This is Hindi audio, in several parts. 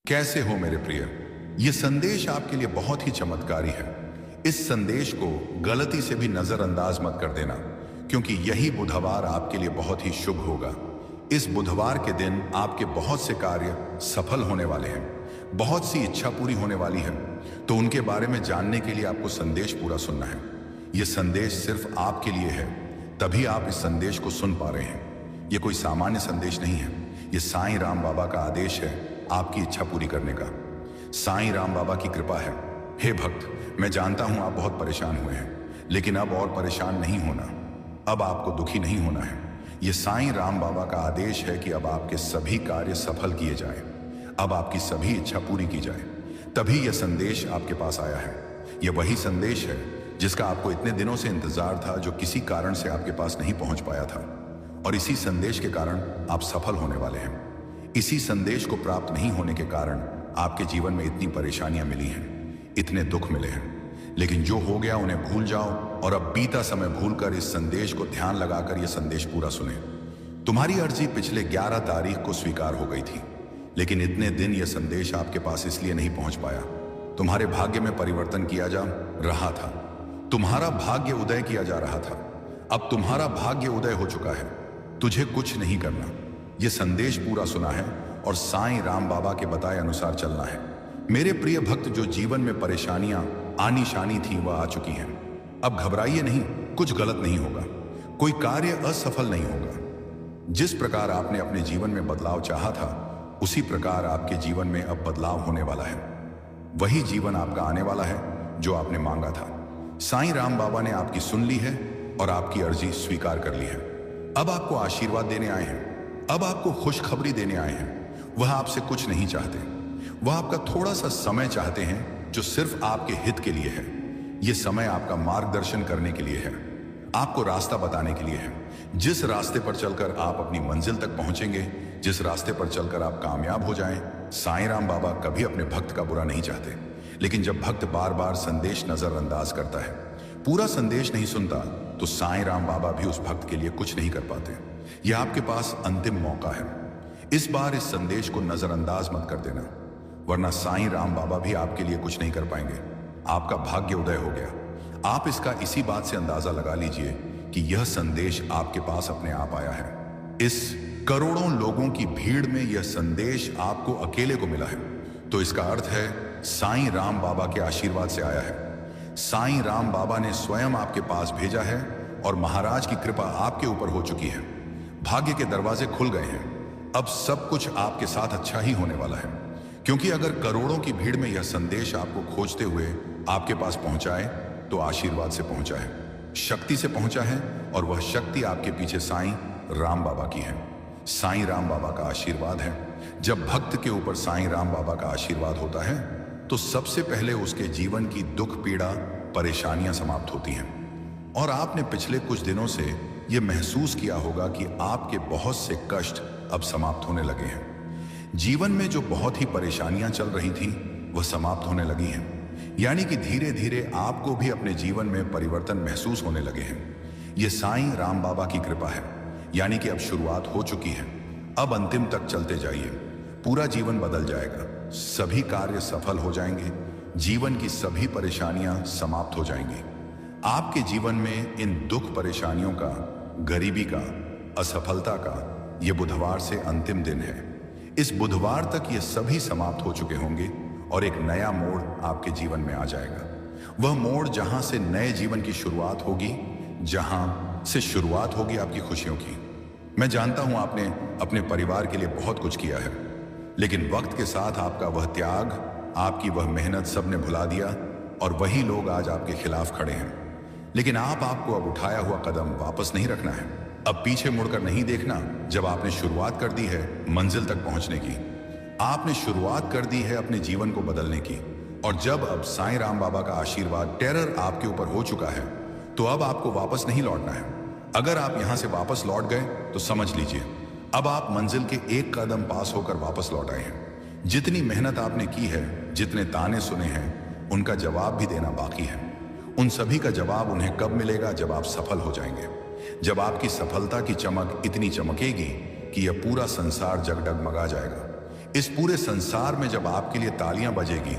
कैसे हो मेरे प्रिय। यह संदेश आपके लिए बहुत ही चमत्कारी है। इस संदेश को गलती से भी नजरअंदाज मत कर देना, क्योंकि यही बुधवार आपके लिए बहुत ही शुभ होगा। इस बुधवार के दिन आपके बहुत से कार्य सफल होने वाले हैं, बहुत सी इच्छा पूरी होने वाली है। तो उनके बारे में जानने के लिए आपको संदेश पूरा सुनना है। यह संदेश सिर्फ आपके लिए है, तभी आप इस संदेश को सुन पा रहे हैं। यह कोई सामान्य संदेश नहीं है, यह साईं राम बाबा का आदेश है आपकी इच्छा पूरी करने का। साईं राम बाबा की कृपा है। हे भक्त, मैं जानता हूं आप बहुत परेशान हुए हैं, लेकिन अब और परेशान नहीं होना, अब आपको दुखी नहीं होना है। यह साईं राम बाबा का आदेश है कि अब आपके सभी कार्य सफल किए जाएं, अब आपकी सभी इच्छा पूरी की जाए। तभी यह संदेश आपके पास आया है। यह वही संदेश है जिसका आपको इतने दिनों से इंतजार था, जो किसी कारण से आपके पास नहीं पहुंच पाया था। और इसी संदेश के कारण आप सफल होने वाले हैं। इसी संदेश को प्राप्त नहीं होने के कारण आपके जीवन में इतनी परेशानियां मिली हैं, इतने दुख मिले हैं। लेकिन जो हो गया उन्हें भूल जाओ और अब बीता समय भूलकर इस संदेश को ध्यान लगाकर यह संदेश पूरा सुने। तुम्हारी अर्जी पिछले 11 तारीख को स्वीकार हो गई थी, लेकिन इतने दिन यह संदेश आपके पास इसलिए नहीं पहुंच पाया। तुम्हारे भाग्य में परिवर्तन किया जा रहा था, तुम्हारा भाग्य उदय किया जा रहा था। अब तुम्हारा भाग्य उदय हो चुका है, तुझे कुछ नहीं करना। यह संदेश पूरा सुना है और साईं राम बाबा के बताए अनुसार चलना है। मेरे प्रिय भक्त, जो जीवन में परेशानियां आनी शानी थी वह आ चुकी हैं। अब घबराइए नहीं, कुछ गलत नहीं होगा, कोई कार्य असफल नहीं होगा। जिस प्रकार आपने अपने जीवन में बदलाव चाहा था, उसी प्रकार आपके जीवन में अब बदलाव होने वाला है। वही जीवन आपका आने वाला है जो आपने मांगा था। साईं राम बाबा ने आपकी सुन ली है और आपकी अर्जी स्वीकार कर ली है। अब आपको आशीर्वाद देने आए हैं, अब आपको खुशखबरी देने आए हैं। वह आपसे कुछ नहीं चाहते, वह आपका थोड़ा सा समय चाहते हैं, जो सिर्फ आपके हित के लिए है। यह समय आपका मार्गदर्शन करने के लिए है, आपको रास्ता बताने के लिए है। जिस रास्ते पर चलकर आप अपनी मंजिल तक पहुंचेंगे, जिस रास्ते पर चलकर आप कामयाब हो जाएं, साईं राम बाबा कभी अपने भक्त का बुरा नहीं चाहते। लेकिन जब भक्त बार बार संदेश नजरअंदाज करता है, पूरा संदेश नहीं सुनता, तो साईं राम बाबा भी उस भक्त के लिए कुछ नहीं कर पाते। यह आपके पास अंतिम मौका है। इस बार इस संदेश को नजरअंदाज मत कर देना, वरना साईं राम बाबा भी आपके लिए कुछ नहीं कर पाएंगे। आपका भाग्य उदय हो गया। आप इसका इसी बात से अंदाजा लगा लीजिए कि यह संदेश आपके पास अपने आप आया है। इस करोड़ों लोगों की भीड़ में यह संदेश आपको अकेले को मिला है, तो इसका अर्थ है साईं राम बाबा के आशीर्वाद से आया है। साईं राम बाबा ने स्वयं आपके पास भेजा है और महाराज की कृपा आपके ऊपर हो चुकी है। भाग्य के दरवाजे खुल गए हैं। अब सब कुछ आपके साथ अच्छा ही होने वाला है, क्योंकि अगर करोड़ों की भीड़ में यह संदेश आपको खोजते हुए आपके पास पहुंचा है, तो आशीर्वाद से पहुंचा है, शक्ति से पहुंचा है, और वह शक्ति आपके पीछे साईं राम बाबा की है। साईं राम बाबा का आशीर्वाद है। जब भक्त के ऊपर साईं राम बाबा का आशीर्वाद होता है, तो सबसे पहले उसके जीवन की दुख पीड़ा परेशानियां समाप्त होती हैं। और आपने पिछले कुछ दिनों से यह महसूस किया होगा कि आपके बहुत से कष्ट अब समाप्त होने लगे हैं। जीवन में जो बहुत ही परेशानियां चल रही थीं, वह समाप्त होने लगी हैं। यानी कि धीरे धीरे आपको भी अपने जीवन में परिवर्तन महसूस होने लगे हैं। यह साईं राम बाबा की कृपा है, यानी कि अब शुरुआत हो चुकी है। अब अंतिम तक चलते जाइए, पूरा जीवन बदल जाएगा, सभी कार्य सफल हो जाएंगे, जीवन की सभी परेशानियां समाप्त हो जाएंगी। आपके जीवन में इन दुख परेशानियों का, गरीबी का, असफलता का यह बुधवार से अंतिम दिन है। इस बुधवार तक ये सभी समाप्त हो चुके होंगे और एक नया मोड़ आपके जीवन में आ जाएगा। वह मोड़ जहां से नए जीवन की शुरुआत होगी, जहां से शुरुआत होगी आपकी खुशियों की। मैं जानता हूं आपने अपने परिवार के लिए बहुत कुछ किया है, लेकिन वक्त के साथ आपका वह त्याग, आपकी वह मेहनत सब ने भुला दिया, और वही लोग आज आपके खिलाफ खड़े हैं। लेकिन आपको अब उठाया हुआ कदम वापस नहीं रखना है। अब पीछे मुड़कर नहीं देखना। जब आपने शुरुआत कर दी है मंजिल तक पहुंचने की, आपने शुरुआत कर दी है अपने जीवन को बदलने की, और जब अब साईं राम बाबा का आशीर्वाद टेरर आपके ऊपर हो चुका है, तो अब आपको वापस नहीं लौटना है। अगर आप यहां से वापस लौट गए, तो समझ लीजिए अब आप मंजिल के एक कदम पास होकर वापस लौट आए हैं। जितनी मेहनत आपने की है, जितने ताने सुने हैं, उनका जवाब भी देना बाकी है। उन सभी का जवाब उन्हें कब मिलेगा? जब आप सफल हो जाएंगे, जब आपकी सफलता की चमक इतनी चमकेगी कि यह पूरा संसार जगडगमगा जाएगा। इस पूरे संसार में जब आपके लिए तालियां बजेगी,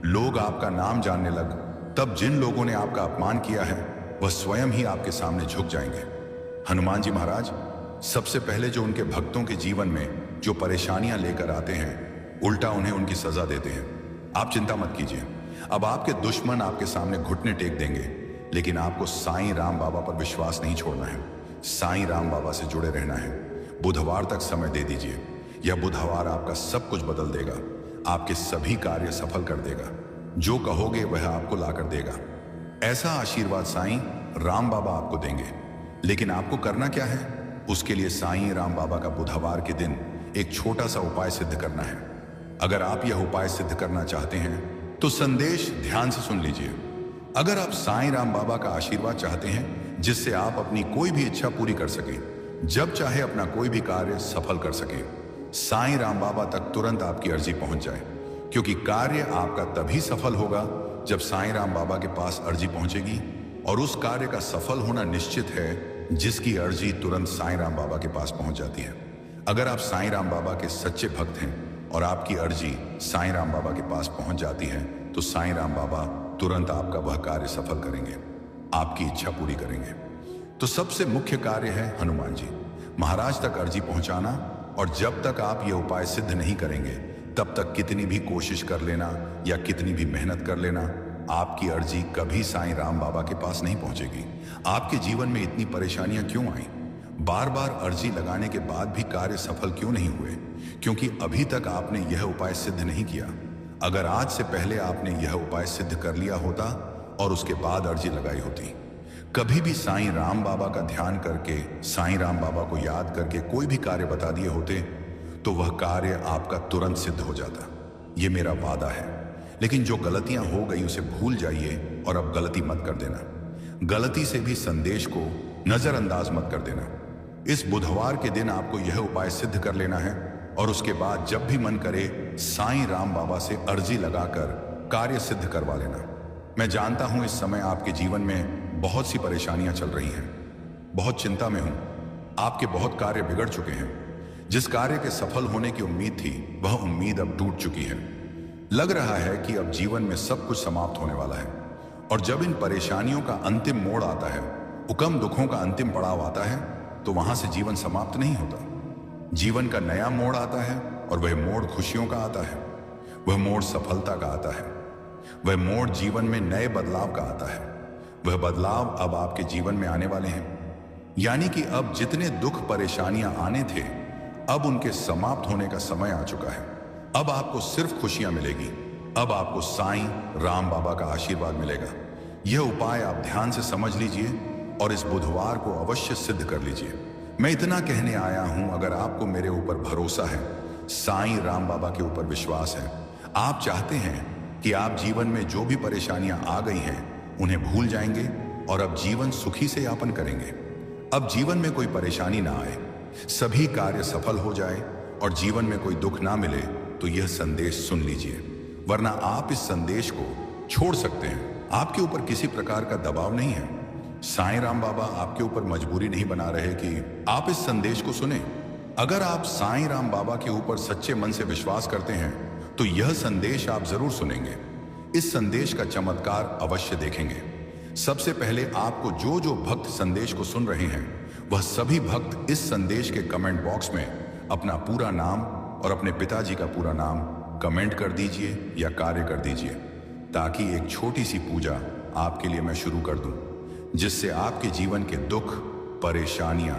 लोग आपका नाम जानने लग, तब जिन लोगों ने आपका अपमान किया है वह स्वयं ही आपके सामने झुक जाएंगे। हनुमान जी महाराज सबसे पहले जो उनके भक्तों के जीवन में जो परेशानियां लेकर आते हैं, उल्टा उन्हें उनकी सजा देते हैं। आप चिंता मत कीजिए, अब आपके दुश्मन आपके सामने घुटने टेक देंगे, लेकिन आपको साईं राम बाबा पर विश्वास नहीं छोड़ना है। साईं राम बाबा से जुड़े रहना है। बुधवार तक समय दे दीजिए। यह बुधवार आपका सब कुछ बदल देगा, आपके सभी कार्य सफल कर देगा। जो कहोगे वह आपको लाकर देगा। ऐसा आशीर्वाद साईं राम बाबा आपको देंगे। लेकिन आपको करना क्या है? उसके लिए साईं राम बाबा का बुधवार के दिन एक छोटा सा उपाय सिद्ध करना है। अगर आप यह उपाय सिद्ध करना चाहते हैं तो संदेश ध्यान से सुन लीजिए। अगर आप साईं राम बाबा का आशीर्वाद चाहते हैं जिससे आप अपनी कोई भी इच्छा पूरी कर सकें, जब चाहे अपना कोई भी कार्य सफल कर सकें, साईं राम बाबा तक तुरंत आपकी अर्जी पहुंच जाए। क्योंकि कार्य आपका तभी सफल होगा जब साईं राम बाबा के पास अर्जी पहुंचेगी, और उस कार्य का सफल होना निश्चित है जिसकी अर्जी तुरंत साईं राम बाबा के पास पहुंच जाती है। अगर आप साईं राम बाबा के सच्चे भक्त हैं और आपकी अर्जी साईं राम बाबा के पास पहुंच जाती है, तो साईं राम बाबा तुरंत आपका वह कार्य सफल करेंगे, आपकी इच्छा पूरी करेंगे। तो सबसे मुख्य कार्य है हनुमान जी महाराज तक अर्जी पहुंचाना। और जब तक आप ये उपाय सिद्ध नहीं करेंगे, तब तक कितनी भी कोशिश कर लेना या कितनी भी मेहनत कर लेना, आपकी अर्जी कभी साईं राम बाबा के पास नहीं पहुंचेगी। आपके जीवन में इतनी परेशानियां क्यों आई? बार बार अर्जी लगाने के बाद भी कार्य सफल क्यों नहीं हुए? क्योंकि अभी तक आपने यह उपाय सिद्ध नहीं किया। अगर आज से पहले आपने यह उपाय सिद्ध कर लिया होता और उसके बाद अर्जी लगाई होती, कभी भी साईं राम बाबा का ध्यान करके, साईं राम बाबा को याद करके कोई भी कार्य बता दिए होते, तो वह कार्य आपका तुरंत सिद्ध हो जाता। यह मेरा वादा है। लेकिन जो गलतियां हो गई उसे भूल जाइए और अब गलती मत कर देना। गलती से भी संदेश को नजरअंदाज मत कर देना। इस बुधवार के दिन आपको यह उपाय सिद्ध कर लेना है, और उसके बाद जब भी मन करे साईं राम बाबा से अर्जी लगाकर कार्य सिद्ध करवा लेना। मैं जानता हूं इस समय आपके जीवन में बहुत सी परेशानियां चल रही हैं, बहुत चिंता में हूं। आपके बहुत कार्य बिगड़ चुके हैं। जिस कार्य के सफल होने की उम्मीद थी, वह उम्मीद अब टूट चुकी है। लग रहा है कि अब जीवन में सब कुछ समाप्त होने वाला है। और जब इन परेशानियों का अंतिम मोड़ आता है, उकम दुखों का अंतिम पड़ाव आता है, तो वहां से जीवन समाप्त नहीं होता। जीवन का नया मोड़ आता है, और वह मोड़ खुशियों का आता है, वह मोड़ सफलता का आता है, वह मोड़ जीवन में नए बदलाव का आता है। वह बदलाव अब आपके जीवन में आने वाले हैं। यानी कि अब जितने दुख परेशानियां आने थे, अब उनके समाप्त होने का समय आ चुका है। अब आपको सिर्फ खुशियां मिलेगी। अब आपको साईं राम बाबा का आशीर्वाद मिलेगा। यह उपाय आप ध्यान से समझ लीजिए और इस बुधवार को अवश्य सिद्ध कर लीजिए। मैं इतना कहने आया हूं, अगर आपको मेरे ऊपर भरोसा है, साईं राम बाबा के ऊपर विश्वास है, आप चाहते हैं कि आप जीवन में जो भी परेशानियां आ गई हैं उन्हें भूल जाएंगे और अब जीवन सुखी से यापन करेंगे। अब जीवन में कोई परेशानी ना आए, सभी कार्य सफल हो जाए और जीवन में कोई दुख ना मिले, तो यह संदेश सुन लीजिए। वरना आप इस संदेश को छोड़ सकते हैं। आपके ऊपर किसी प्रकार का दबाव नहीं है। साईं राम बाबा आपके ऊपर मजबूरी नहीं बना रहे कि आप इस संदेश को सुने। अगर आप साईं राम बाबा के ऊपर सच्चे मन से विश्वास करते हैं, तो यह संदेश आप जरूर सुनेंगे। इस संदेश का चमत्कार अवश्य देखेंगे। सबसे पहले आपको जो जो भक्त संदेश को सुन रहे हैं, वह सभी भक्त इस संदेश के कमेंट बॉक्स में अपना पूरा नाम और अपने पिताजी का पूरा नाम कमेंट कर दीजिए या कार्य कर दीजिए, ताकि एक छोटी सी पूजा आपके लिए मैं शुरू कर दूं, जिससे आपके जीवन के दुख, परेशानियां,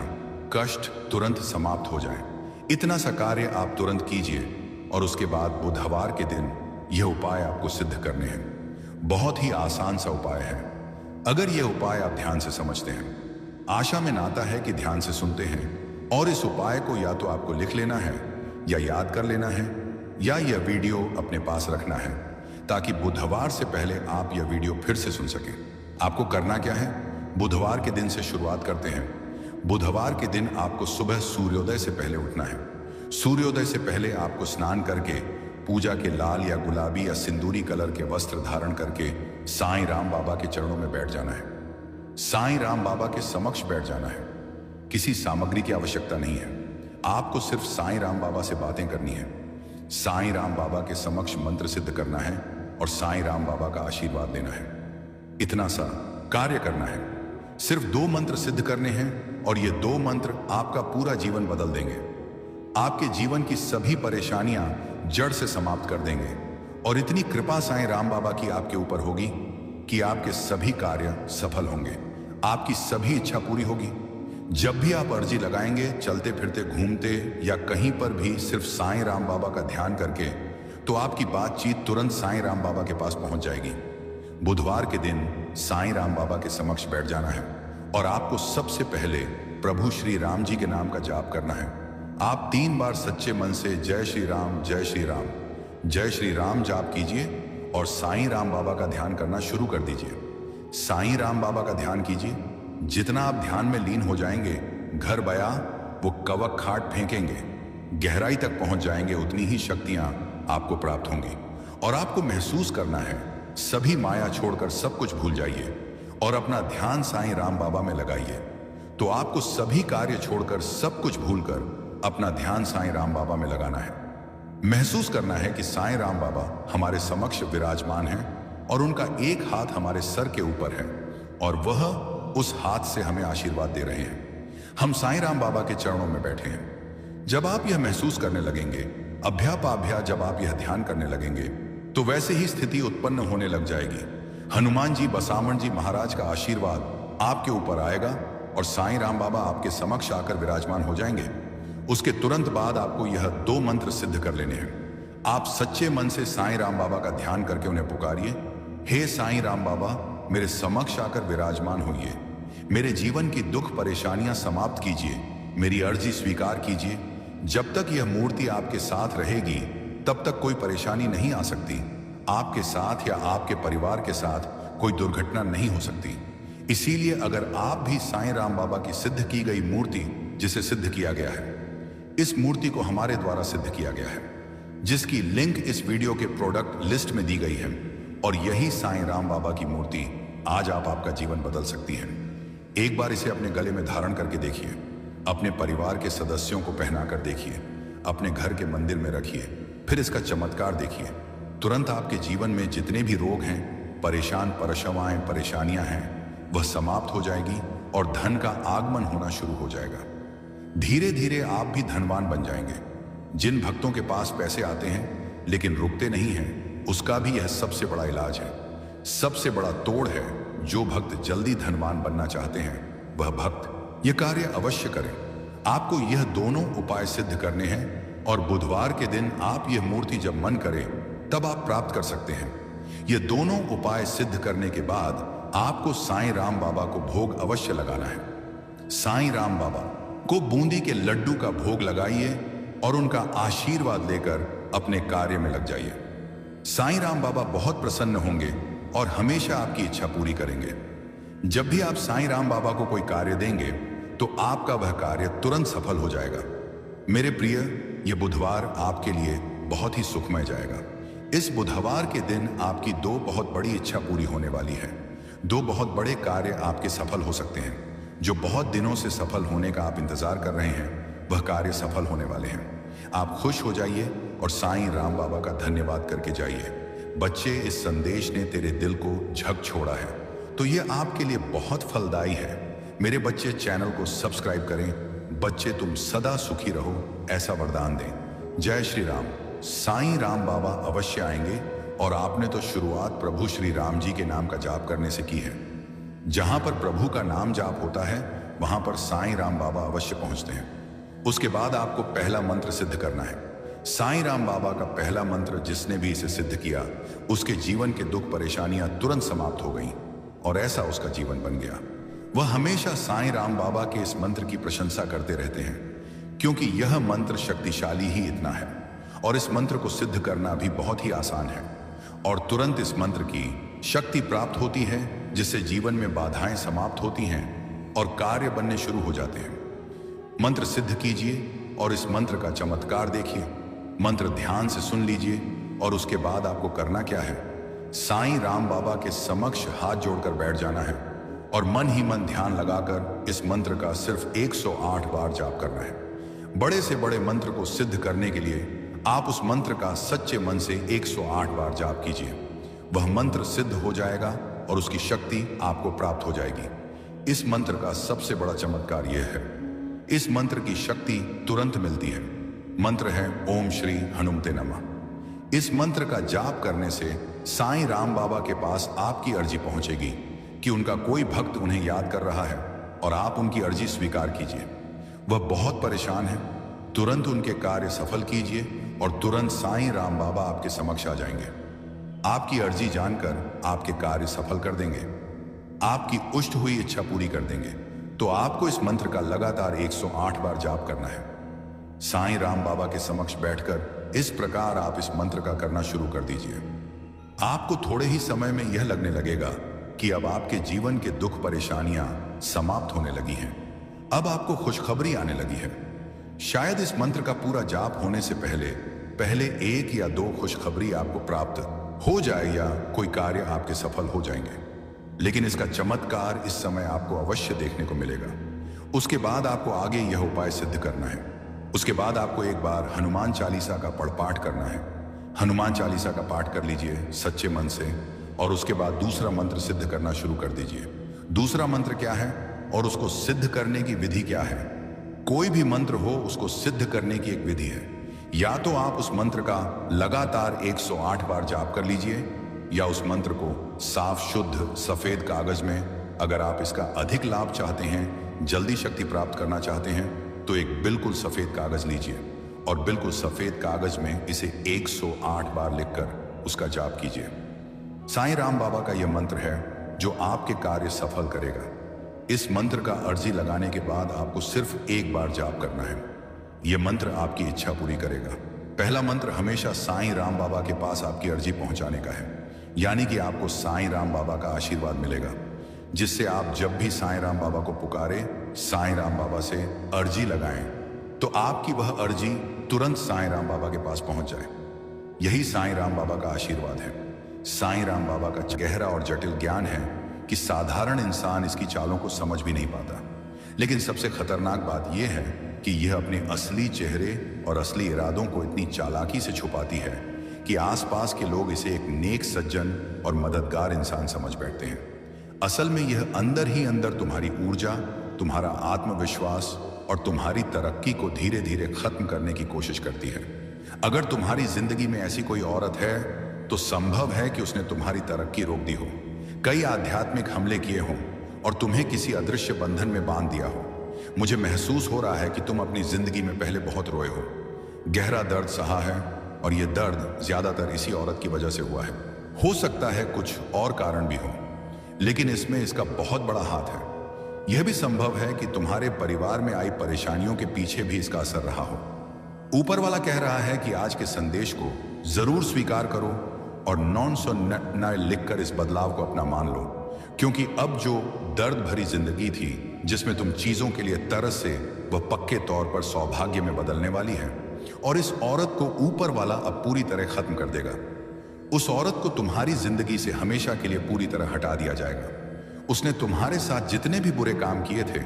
कष्ट तुरंत समाप्त हो जाएं। इतना सा कार्य आप तुरंत कीजिए और उसके बाद बुधवार के दिन यह उपाय आपको सिद्ध करने हैं। बहुत ही आसान सा उपाय है। अगर यह उपाय आप ध्यान से समझते हैं, आशा में नाता है कि ध्यान से सुनते हैं, और इस उपाय को या तो आपको लिख लेना है या याद कर लेना है, या यह वीडियो अपने पास रखना है, ताकि बुधवार से पहले आप यह वीडियो फिर से सुन सकें। आपको करना क्या है? बुधवार के दिन से शुरुआत करते हैं। बुधवार के दिन आपको सुबह सूर्योदय से पहले उठना है। सूर्योदय से पहले आपको स्नान करके पूजा के लाल या गुलाबी या सिंदूरी कलर के वस्त्र धारण करके साईं राम बाबा के चरणों में बैठ जाना है। साईं राम बाबा के समक्ष बैठ जाना है। किसी सामग्री की आवश्यकता नहीं है। आपको सिर्फ साईं राम बाबा से बातें करनी है। साईं राम बाबा के समक्ष मंत्र सिद्ध करना है और साईं राम बाबा का आशीर्वाद लेना है। इतना सा कार्य करना है। सिर्फ 2 मंत्र सिद्ध करने हैं और ये 2 मंत्र आपका पूरा जीवन बदल देंगे। आपके जीवन की सभी परेशानियां जड़ से समाप्त कर देंगे और इतनी कृपा साईं राम बाबा की आपके ऊपर होगी कि आपके सभी कार्य सफल होंगे, आपकी सभी इच्छा पूरी होगी। जब भी आप अर्जी लगाएंगे, चलते फिरते, घूमते या कहीं पर भी सिर्फ साईं राम बाबा का ध्यान करके, तो आपकी बातचीत तुरंत साईं राम बाबा के पास पहुंच जाएगी। बुधवार के दिन साईं राम बाबा के समक्ष बैठ जाना है और आपको सबसे पहले प्रभु श्री राम जी के नाम का जाप करना है। आप 3 बार सच्चे मन से जय श्री राम, जय श्री राम, जय श्री राम जाप कीजिए और साईं राम बाबा का ध्यान करना शुरू कर दीजिए। साईं राम बाबा का ध्यान कीजिए। जितना आप ध्यान में लीन हो जाएंगे, घर बया वो कवक खाट फेंकेंगे, गहराई तक पहुंच जाएंगे, उतनी ही शक्तियां आपको प्राप्त होंगी। और आपको महसूस करना है, सभी माया छोड़कर सब कुछ भूल जाइए और अपना ध्यान साईं राम बाबा में लगाइए। तो आपको सभी कार्य छोड़कर, सब कुछ भूलकर अपना ध्यान साईं राम बाबा में लगाना है। महसूस करना है कि साईं राम बाबा हमारे समक्ष विराजमान हैं और उनका एक हाथ हमारे सर के ऊपर है और वह उस हाथ से हमें आशीर्वाद दे रहे हैं। हम साईं राम बाबा के चरणों में बैठे हैं। जब आप यह महसूस करने लगेंगे, अभ्यापाभ्या जब आप यह ध्यान करने लगेंगे, तो वैसे ही स्थिति उत्पन्न होने लग जाएगी। हनुमान जी, बसामण जी महाराज का आशीर्वाद आपके ऊपर आएगा और साईं राम बाबा आपके समक्ष आकर विराजमान हो जाएंगे। उसके तुरंत बाद आपको यह 2 मंत्र सिद्ध कर लेने हैं। आप सच्चे मन से साईं राम बाबा का ध्यान करके उन्हें पुकारिए, हे साईं राम बाबा, मेरे समक्ष आकर विराजमान होइए, मेरे जीवन की दुख परेशानियां समाप्त कीजिए, मेरी अर्जी स्वीकार कीजिए। जब तक यह मूर्ति आपके साथ रहेगी, तब तक कोई परेशानी नहीं आ सकती। आपके साथ या आपके परिवार के साथ कोई दुर्घटना नहीं हो सकती। इसीलिए अगर आप भी साईं राम बाबा की सिद्ध की गई मूर्ति, जिसे सिद्ध किया गया है, इस मूर्ति को हमारे द्वारा सिद्ध किया गया है, जिसकी लिंक इस वीडियो के प्रोडक्ट लिस्ट में दी गई है, और यही साईं राम बाबा की मूर्ति आज आपका जीवन बदल सकती है। एक बार इसे अपने गले में धारण करके देखिए, अपने परिवार के सदस्यों को पहना कर देखिए, अपने घर के मंदिर में रखिए, फिर इसका चमत्कार देखिए। तुरंत आपके जीवन में जितने भी रोग हैं, परेशानियां हैं, वह समाप्त हो जाएगी और धन का आगमन होना शुरू हो जाएगा। धीरे धीरे आप भी धनवान बन जाएंगे। जिन भक्तों के पास पैसे आते हैं लेकिन रुकते नहीं हैं, उसका भी यह सबसे बड़ा इलाज है, सबसे बड़ा तोड़ है। जो भक्त जल्दी धनवान बनना चाहते हैं, वह भक्त यह कार्य अवश्य करें। आपको यह दोनों उपाय सिद्ध करने हैं और बुधवार के दिन आप यह मूर्ति जब मन करें, तब आप प्राप्त कर सकते हैं। ये दोनों उपाय सिद्ध करने के बाद आपको साईं राम बाबा को भोग अवश्य लगाना है। साईं राम बाबा को बूंदी के लड्डू का भोग लगाइए और उनका आशीर्वाद लेकर अपने कार्य में लग जाइए। साईं राम बाबा बहुत प्रसन्न होंगे और हमेशा आपकी इच्छा पूरी करेंगे। जब भी आप साईं राम बाबा को कोई कार्य देंगे, तो आपका वह कार्य तुरंत सफल हो जाएगा। मेरे प्रिय, यह बुधवार आपके लिए बहुत ही सुखमय जाएगा। इस बुधवार के दिन आपकी 2 बहुत बड़ी इच्छा पूरी होने वाली है। 2 बहुत बड़े कार्य आपके सफल हो सकते हैं। जो बहुत दिनों से सफल होने का आप इंतजार कर रहे हैं, वह कार्य सफल होने वाले हैं। आप खुश हो जाइए और साईं राम बाबा का धन्यवाद करके जाइए। बच्चे, इस संदेश ने तेरे दिल को झक छोड़ा है, तो ये आपके लिए बहुत फलदायी है। मेरे बच्चे, चैनल को सब्सक्राइब करें। बच्चे, तुम सदा सुखी रहो, ऐसा वरदान दें। जय श्री राम। साईं राम बाबा अवश्य आएंगे और आपने तो शुरुआत प्रभु श्री राम जी के नाम का जाप करने से की है। जहां पर प्रभु का नाम जाप होता है, वहां पर साईं राम बाबा अवश्य पहुंचते हैं। उसके बाद आपको पहला मंत्र सिद्ध करना है। साईं राम बाबा का पहला मंत्र, जिसने भी इसे सिद्ध किया, उसके जीवन के दुख परेशानियां तुरंत समाप्त हो गईं और ऐसा उसका जीवन बन गया। वह हमेशा साईं राम बाबा के इस मंत्र की प्रशंसा करते रहते हैं, क्योंकि यह मंत्र शक्तिशाली ही इतना है और इस मंत्र को सिद्ध करना भी बहुत ही आसान है और तुरंत इस मंत्र की शक्ति प्राप्त होती है, जिससे जीवन में बाधाएं समाप्त होती हैं और कार्य बनने शुरू हो जाते हैं। मंत्र सिद्ध कीजिए और इस मंत्र का चमत्कार देखिए। मंत्र ध्यान से सुन लीजिए और उसके बाद आपको करना क्या है, साईं राम बाबा के समक्ष हाथ जोड़कर बैठ जाना है और मन ही मन ध्यान लगाकर इस मंत्र का सिर्फ 108 बार जाप करना है। बड़े से बड़े मंत्र को सिद्ध करने के लिए आप उस मंत्र का सच्चे मन से 108 बार जाप कीजिए। वह मंत्र सिद्ध हो जाएगा और उसकी शक्ति आपको प्राप्त हो जाएगी। इस मंत्र का सबसे बड़ा चमत्कार यह है, इस मंत्र की शक्ति तुरंत मिलती है। मंत्र है ओम श्री हनुमते नमः। इस मंत्र का जाप करने से साईं राम बाबा के पास आपकी अर्जी पहुंचेगी कि उनका कोई भक्त उन्हें याद कर रहा है और आप उनकी अर्जी स्वीकार कीजिए। वह बहुत परेशान है, तुरंत उनके कार्य सफल कीजिए और तुरंत साईं राम बाबा आपके समक्ष आ जाएंगे। आपकी अर्जी जानकर आपके कार्य सफल कर देंगे, आपकी उष्ट हुई इच्छा पूरी कर देंगे। तो आपको इस मंत्र का लगातार 108 बार जाप करना है। साईं राम बाबा के समक्ष बैठकर इस प्रकार आप इस मंत्र का करना शुरू कर दीजिए। आपको थोड़े ही समय में यह लगने लगेगा कि अब आपके जीवन के दुख परेशानियां समाप्त होने लगी हैं। अब आपको खुशखबरी आने लगी है। शायद इस मंत्र का पूरा जाप होने से पहले 1 या 2 खुशखबरी आपको प्राप्त हो जाए या कोई कार्य आपके सफल हो जाएंगे, लेकिन इसका चमत्कार इस समय आपको अवश्य देखने को मिलेगा। उसके बाद आपको आगे यह उपाय सिद्ध करना है। उसके बाद आपको एक बार हनुमान चालीसा का पाठ करना है। हनुमान चालीसा का पाठ कर लीजिए सच्चे मन से और उसके बाद दूसरा मंत्र सिद्ध करना शुरू कर दीजिए। दूसरा मंत्र क्या है और उसको सिद्ध करने की विधि क्या है? कोई भी मंत्र हो, उसको सिद्ध करने की एक विधि है। या तो आप उस मंत्र का लगातार 108 बार जाप कर लीजिए, या उस मंत्र को साफ शुद्ध सफेद कागज में, अगर आप इसका अधिक लाभ चाहते हैं, जल्दी शक्ति प्राप्त करना चाहते हैं, तो एक बिल्कुल सफेद कागज लीजिए और बिल्कुल सफेद कागज में इसे 108 बार लिखकर उसका जाप कीजिए। साईं राम बाबा का यह मंत्र है जो आपके कार्य सफल करेगा। इस मंत्र का अर्जी लगाने के बाद आपको सिर्फ एक बार जाप करना है। यह मंत्र आपकी इच्छा पूरी करेगा। पहला मंत्र हमेशा साईं राम बाबा के पास आपकी अर्जी पहुंचाने का है, यानी कि आपको साईं राम बाबा का आशीर्वाद मिलेगा, जिससे आप जब भी साईं राम बाबा को पुकारे, साईं राम बाबा से अर्जी लगाएं, तो आपकी वह अर्जी तुरंत साईं राम बाबा के पास पहुंच जाए। यही साईं राम बाबा का आशीर्वाद है। साईं राम बाबा का गहरा और जटिल ज्ञान है कि साधारण इंसान इसकी चालों को समझ भी नहीं पाता। लेकिन सबसे खतरनाक बात यह है कि यह अपने असली चेहरे और असली इरादों को इतनी चालाकी से छुपाती है कि आसपास के लोग इसे एक नेक सज्जन और मददगार इंसान समझ बैठते हैं। असल में यह अंदर ही अंदर तुम्हारी ऊर्जा, तुम्हारा आत्मविश्वास और तुम्हारी तरक्की को धीरे धीरे खत्म करने की कोशिश करती है। अगर तुम्हारी जिंदगी में ऐसी कोई औरत है तो संभव है कि उसने तुम्हारी तरक्की रोक दी हो, कई आध्यात्मिक हमले किए हों और तुम्हें किसी अदृश्य बंधन में बांध दिया हो। मुझे महसूस हो रहा है कि तुम अपनी जिंदगी में पहले बहुत रोए हो, गहरा दर्द सहा है, और यह दर्द ज्यादातर इसी औरत की वजह से हुआ है। हो सकता है कुछ और कारण भी हो, लेकिन इसमें इसका बहुत बड़ा हाथ है। यह भी संभव है कि तुम्हारे परिवार में आई परेशानियों के पीछे भी इसका असर रहा हो। ऊपर वाला कह रहा है कि आज के संदेश को जरूर स्वीकार करो और 999 लिखकर इस बदलाव को अपना मान लो, क्योंकि अब जो दर्द भरी जिंदगी थी जिसमें तुम चीजों के लिए तरस से, वह पक्के तौर पर सौभाग्य में बदलने वाली है। और इस औरत को ऊपर वाला अब पूरी तरह खत्म कर देगा। उस औरत को तुम्हारी जिंदगी से हमेशा के लिए पूरी तरह हटा दिया जाएगा। उसने तुम्हारे साथ जितने भी बुरे काम किए थे,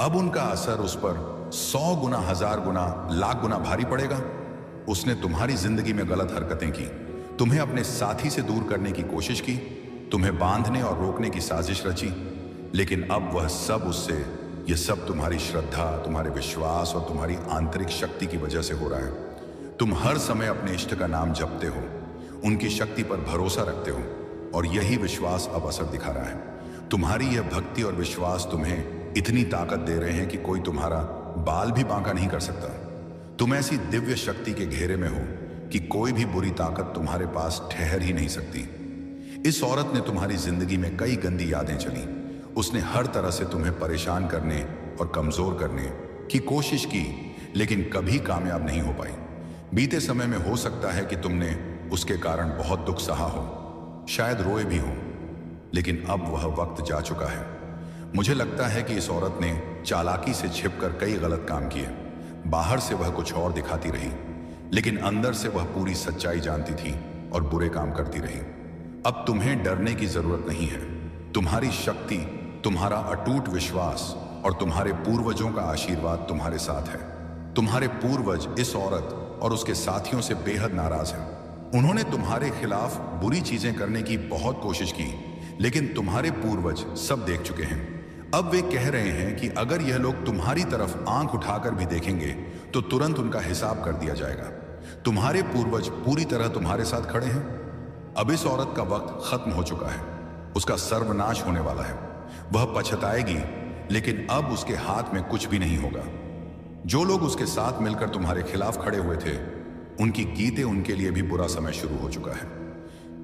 अब उनका असर उस पर 100 गुना, 1000 गुना, लाख गुना भारी पड़ेगा। उसने तुम्हारी जिंदगी में गलत हरकतें की, तुम्हें अपने साथी से दूर करने की कोशिश की, तुम्हें बांधने और रोकने की साजिश रची, लेकिन अब वह सब उससे, यह सब तुम्हारी श्रद्धा, तुम्हारे विश्वास और तुम्हारी आंतरिक शक्ति की वजह से हो रहा है। तुम हर समय अपने इष्ट का नाम जपते हो, उनकी शक्ति पर भरोसा रखते हो, और यही विश्वास अब असर दिखा रहा है। तुम्हारी यह भक्ति और विश्वास तुम्हें इतनी ताकत दे रहे हैं कि कोई तुम्हारा बाल भी बांका नहीं कर सकता। तुम ऐसी दिव्य शक्ति के घेरे में हो कि कोई भी बुरी ताकत तुम्हारे पास ठहर ही नहीं सकती। इस औरत ने तुम्हारी जिंदगी में कई गंदी यादें चली। उसने हर तरह से तुम्हें परेशान करने और कमजोर करने की कोशिश की, लेकिन कभी कामयाब नहीं हो पाई। बीते समय में हो सकता है कि तुमने उसके कारण बहुत दुख सहा हो, शायद रोए भी हो, लेकिन अब वह वक्त जा चुका है। मुझे लगता है कि इस औरत ने चालाकी से छिपकर कई गलत काम किए। बाहर से वह कुछ और दिखाती रही, लेकिन अंदर से वह पूरी सच्चाई जानती थी और बुरे काम करती रही। अब तुम्हें डरने की जरूरत नहीं है। तुम्हारी शक्ति, तुम्हारा अटूट विश्वास और तुम्हारे पूर्वजों का आशीर्वाद तुम्हारे साथ है। तुम्हारे पूर्वज इस औरत और उसके साथियों से बेहद नाराज हैं। उन्होंने तुम्हारे खिलाफ बुरी चीजें करने की बहुत कोशिश की, लेकिन तुम्हारे पूर्वज सब देख चुके हैं। अब वे कह रहे हैं कि अगर यह लोग तुम्हारी तरफ आंख उठाकर भी देखेंगे तो तुरंत उनका हिसाब कर दिया जाएगा। तुम्हारे पूर्वज पूरी तरह तुम्हारे साथ खड़े हैं। अब इस औरत का वक्त खत्म हो चुका है, उसका सर्वनाश होने वाला है। वह पछताएगी, लेकिन अब उसके हाथ में कुछ भी नहीं होगा। जो लोग उसके साथ मिलकर तुम्हारे खिलाफ खड़े हुए थे, उनकी गीते उनके लिए भी बुरा समय शुरू हो चुका है।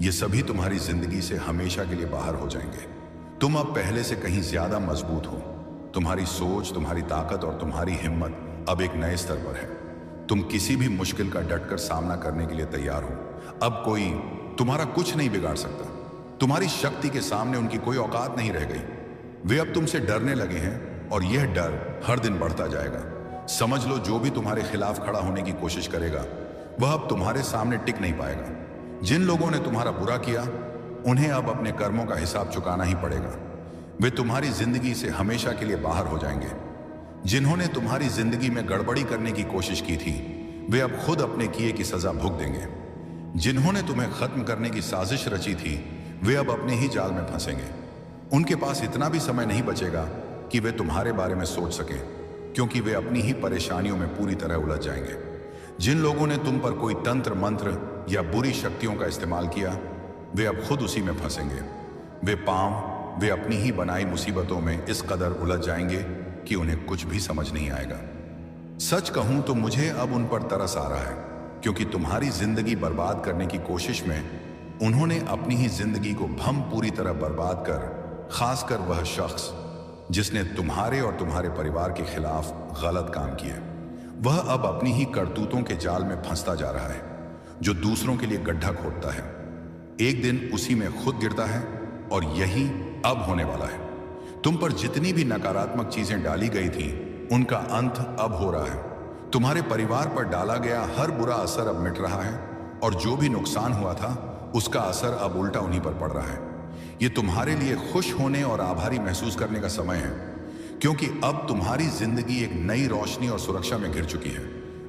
ये सभी तुम्हारी जिंदगी से हमेशा के लिए बाहर हो जाएंगे। तुम अब पहले से कहीं ज्यादा मजबूत हो। तुम्हारी सोच, तुम्हारी ताकत और तुम्हारी हिम्मत अब एक नए स्तर पर है। तुम किसी भी मुश्किल का डटकर सामना करने के लिए तैयार हो। अब कोई तुम्हारा कुछ नहीं बिगाड़ सकता। तुम्हारी शक्ति के सामने उनकी कोई औकात नहीं रह गई। वे अब तुमसे डरने लगे हैं और यह डर हर दिन बढ़ता जाएगा। समझ लो, जो भी तुम्हारे खिलाफ खड़ा होने की कोशिश करेगा वह अब तुम्हारे सामने टिक नहीं पाएगा। जिन लोगों ने तुम्हारा बुरा किया, उन्हें अब अपने कर्मों का हिसाब चुकाना ही पड़ेगा। वे तुम्हारी जिंदगी से हमेशा के लिए बाहर हो जाएंगे। जिन्होंने तुम्हारी जिंदगी में गड़बड़ी करने की कोशिश की थी, वे अब खुद अपने किए की सजा भुगत देंगे। जिन्होंने तुम्हें खत्म करने की साजिश रची थी, वे अब अपने ही जाल में फंसेंगे। उनके पास इतना भी समय नहीं बचेगा कि वे तुम्हारे बारे में सोच सकें, क्योंकि वे अपनी ही परेशानियों में पूरी तरह उलझ जाएंगे। जिन लोगों ने तुम पर कोई तंत्र मंत्र या बुरी शक्तियों का इस्तेमाल किया, वे अब खुद उसी में फंसेंगे। वे अपनी ही बनाई मुसीबतों में इस कदर उलझ जाएंगे कि उन्हें कुछ भी समझ नहीं आएगा। सच कहूं तो मुझे अब उन पर तरस आ रहा है, क्योंकि तुम्हारी जिंदगी बर्बाद करने की कोशिश में उन्होंने अपनी ही जिंदगी को भम पूरी तरह बर्बाद कर, खासकर वह शख्स जिसने तुम्हारे और तुम्हारे परिवार के खिलाफ गलत काम किए, वह अब अपनी ही करतूतों के जाल में फंसता जा रहा है, जो दूसरों के लिए गड्ढा खोदता है। एक दिन उसी में खुद गिरता है, और यही अब होने वाला है। तुम पर जितनी भी नकारात्मक चीजें डाली गई थी, उनका अंत अब हो रहा है। तुम्हारे परिवार पर डाला गया हर बुरा असर अब मिट रहा है, और जो भी नुकसान हुआ था उसका असर अब उल्टा उन्हीं पर पड़ रहा है। ये तुम्हारे लिए खुश होने और आभारी महसूस करने का समय है, क्योंकि अब तुम्हारी जिंदगी एक नई रोशनी और सुरक्षा में घिर चुकी है।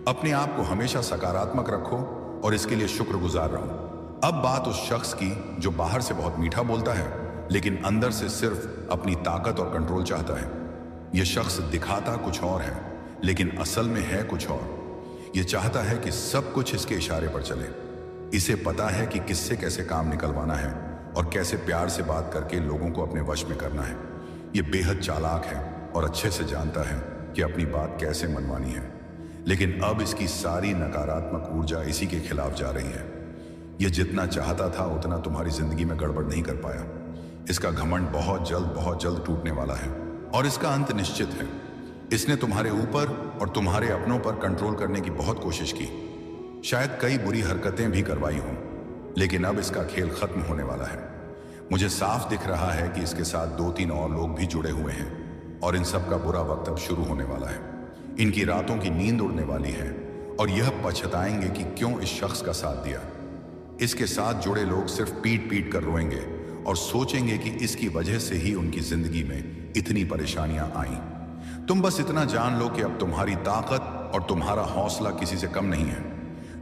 अपने आप को हमेशा सकारात्मक रखो और इसके लिए शुक्रगुजार रहो। अब बात उस शख्स की जो बाहर से बहुत मीठा बोलता है, लेकिन अंदर से सिर्फ अपनी ताकत और कंट्रोल चाहता है। यह शख्स दिखाता कुछ और है, लेकिन असल में है कुछ और। यह चाहता है कि सब कुछ इसके इशारे पर चले। इसे पता है कि किससे कैसे काम निकलवाना है और कैसे प्यार से बात करके लोगों को अपने वश में करना है। यह बेहद चालाक है और अच्छे से जानता है कि अपनी बात कैसे मनवानी है, लेकिन अब इसकी सारी नकारात्मक ऊर्जा इसी के खिलाफ जा रही है। यह जितना चाहता था उतना तुम्हारी जिंदगी में गड़बड़ नहीं कर पाया। इसका घमंड बहुत जल्द टूटने वाला है, और इसका अंत निश्चित है। इसने तुम्हारे ऊपर और तुम्हारे अपनों पर कंट्रोल करने की बहुत कोशिश की, शायद कई बुरी हरकतें भी करवाई हों, लेकिन अब इसका खेल खत्म होने वाला है। मुझे साफ दिख रहा है कि इसके साथ 2-3 और लोग भी जुड़े हुए हैं, और इन सब का बुरा वक्त अब शुरू होने वाला है। इनकी रातों की नींद उड़ने वाली है, और यह पछताएंगे कि क्यों इस शख्स का साथ दिया। इसके साथ जुड़े लोग सिर्फ पीट पीट कर रोएंगे और सोचेंगे कि इसकी वजह से ही उनकी जिंदगी में इतनी परेशानियां आईं। तुम बस इतना जान लो कि अब तुम्हारी ताकत और तुम्हारा हौसला किसी से कम नहीं है।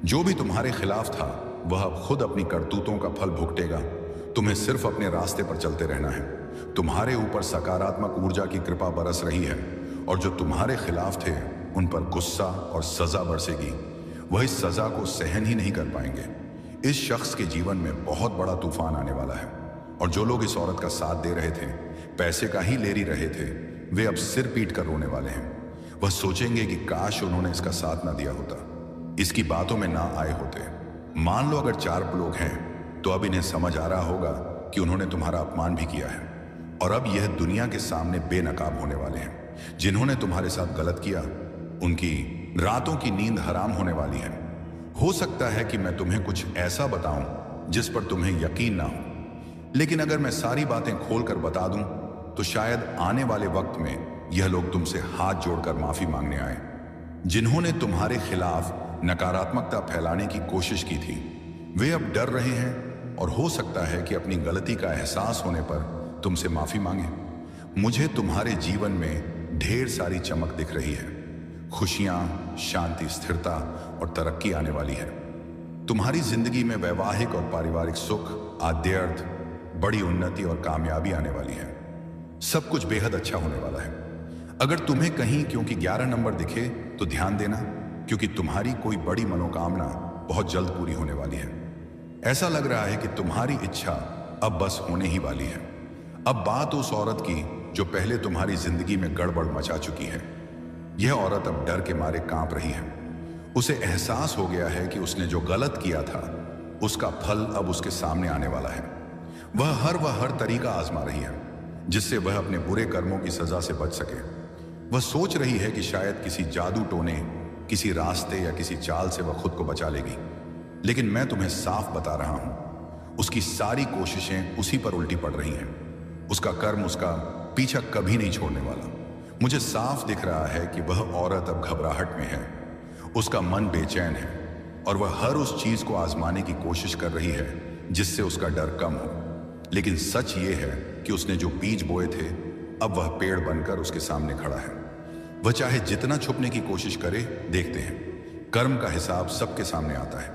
जो भी तुम्हारे खिलाफ था, वह अब खुद अपनी करतूतों का फल भुगतेगा। तुम्हें सिर्फ अपने रास्ते पर चलते रहना है। तुम्हारे ऊपर सकारात्मक ऊर्जा की कृपा बरस रही है, और जो तुम्हारे खिलाफ थे उन पर गुस्सा और सजा बरसेगी। वह इस सजा को सहन ही नहीं कर पाएंगे। इस शख्स के जीवन में बहुत बड़ा तूफान आने वाला है, और जो लोग इस औरत का साथ दे रहे थे, पैसे का ही ले रहे थे, वे अब सिर पीट कर रोने वाले हैं। वह सोचेंगे कि काश उन्होंने इसका साथ ना दिया होता, इसकी बातों में ना आए होते। मान लो अगर 4 लोग हैं, तो अब इन्हें समझ आ रहा होगा कि उन्होंने तुम्हारा अपमान भी किया है, और अब यह दुनिया के सामने बेनकाब होने वाले हैं। जिन्होंने तुम्हारे साथ गलत किया, उनकी रातों की नींद हराम होने वाली है। हो सकता है कि मैं तुम्हें कुछ ऐसा बताऊं जिस पर तुम्हें यकीन ना हो, लेकिन अगर मैं सारी बातें खोलकर बता दूं, तो शायद आने वाले वक्त में यह लोग तुमसे हाथ जोड़कर माफी मांगने आए। जिन्होंने तुम्हारे खिलाफ नकारात्मकता फैलाने की कोशिश की थी, वे अब डर रहे हैं, और हो सकता है कि अपनी गलती का एहसास होने पर तुमसे माफी मांगे। मुझे तुम्हारे जीवन में ढेर सारी चमक दिख रही है। खुशियां, शांति, स्थिरता और तरक्की आने वाली है। तुम्हारी जिंदगी में वैवाहिक और पारिवारिक सुख, आद्यर्थ, बड़ी उन्नति और कामयाबी आने वाली है। सब कुछ बेहद अच्छा होने वाला है। अगर तुम्हें कहीं क्योंकि 11 नंबर दिखे तो ध्यान देना, क्योंकि तुम्हारी कोई बड़ी मनोकामना बहुत जल्द पूरी होने वाली है। ऐसा लग रहा है कि तुम्हारी इच्छा अब बस होने ही वाली है। अब बात उस औरत की जो पहले तुम्हारी जिंदगी में गड़बड़ मचा चुकी है। यह औरत अब डर के मारे कांप रही है। उसे एहसास हो गया है कि उसने जो गलत किया था उसका फल अब उसके सामने आने वाला है। वह हर तरीका आजमा रही है जिससे वह अपने बुरे कर्मों की सजा से बच सके। वह सोच रही है कि शायद किसी जादू टोने, किसी रास्ते या किसी चाल से वह खुद को बचा लेगी। लेकिन मैं तुम्हें साफ बता रहा हूं, उसकी सारी कोशिशें उसी पर उल्टी पड़ रही हैं। उसका कर्म उसका पीछा कभी नहीं छोड़ने वाला। मुझे साफ दिख रहा है कि वह औरत अब घबराहट में है। उसका मन बेचैन है और वह हर उस चीज को आजमाने की कोशिश कर रही है जिससे उसका डर कम हो। लेकिन सच ये है कि उसने जो बीज बोए थे अब वह पेड़ बनकर उसके सामने खड़ा है। वह चाहे जितना छुपने की कोशिश करे, देखते हैं कर्म का हिसाब सबके सामने आता है।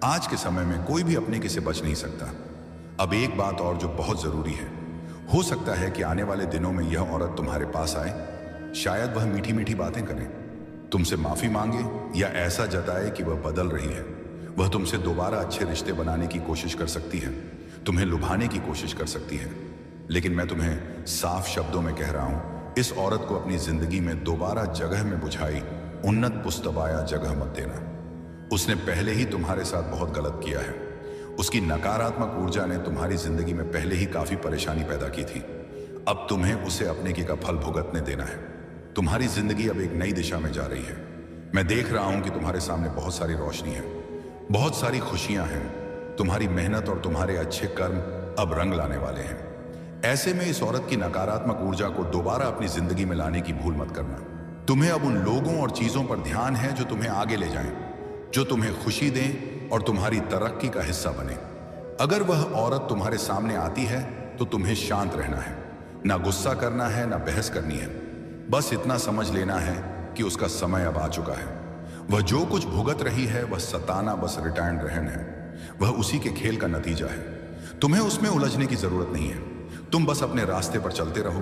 आज के समय में कोई भी अपने किसे बच नहीं सकता। अब एक बात और जो बहुत जरूरी है, हो सकता है कि आने वाले दिनों में यह औरत तुम्हारे पास आए। शायद वह मीठी मीठी बातें करे, तुमसे माफी मांगे या ऐसा जताए कि वह बदल रही है। वह तुमसे दोबारा अच्छे रिश्ते बनाने की कोशिश कर सकती है, तुम्हें लुभाने की कोशिश कर सकती है। लेकिन मैं तुम्हें साफ शब्दों में कह रहा हूं, इस औरत को अपनी जिंदगी में दोबारा जगह में बुझाई उन्नत पुस्तबाया जगह मत देना। उसने पहले ही तुम्हारे साथ बहुत गलत किया है। उसकी नकारात्मक ऊर्जा ने तुम्हारी जिंदगी में पहले ही काफी परेशानी पैदा की थी। अब तुम्हें उसे अपने की का फल भुगतने देना है। तुम्हारी जिंदगी अब एक नई दिशा में जा रही है। मैं देख रहा हूं कि तुम्हारे सामने बहुत सारी रोशनी है, बहुत सारी खुशियां हैं। तुम्हारी मेहनत और तुम्हारे अच्छे कर्म अब रंग लाने वाले हैं। ऐसे में इस औरत की नकारात्मक ऊर्जा को दोबारा अपनी जिंदगी में लाने की भूल मत करना। तुम्हें अब उन लोगों और चीजों पर ध्यान है जो तुम्हें आगे ले जाएं, जो तुम्हें खुशी दें और तुम्हारी तरक्की का हिस्सा बने। अगर वह औरत तुम्हारे सामने आती है तो तुम्हें शांत रहना है, ना गुस्सा करना है, ना बहस करनी है। बस इतना समझ लेना है कि उसका समय अब आ चुका है। वह जो कुछ भुगत रही है वह सताना बस रिटायर्ड रहन है। वह उसी के खेल का नतीजा है। तुम्हें उसमें उलझने की जरूरत नहीं है। तुम बस अपने रास्ते पर चलते रहो,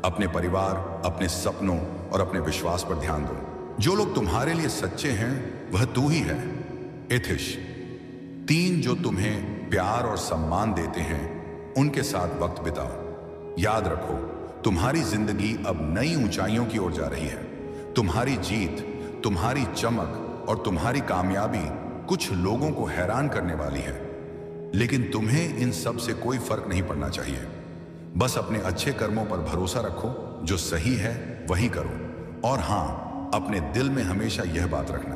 अपने परिवार, अपने सपनों और अपने विश्वास पर ध्यान दो। जो लोग तुम्हारे लिए सच्चे हैं वह तू ही है। एथिश 3 जो तुम्हें प्यार और सम्मान देते हैं उनके साथ वक्त बिताओ। याद रखो, तुम्हारी जिंदगी अब नई ऊंचाइयों की ओर जा रही है। तुम्हारी जीत, तुम्हारी चमक और तुम्हारी कामयाबी कुछ लोगों को हैरान करने वाली है। लेकिन तुम्हें इन सब से कोई फर्क नहीं पड़ना चाहिए। बस अपने अच्छे कर्मों पर भरोसा रखो, जो सही है वही करो। और हां, अपने दिल में हमेशा यह बात रखना,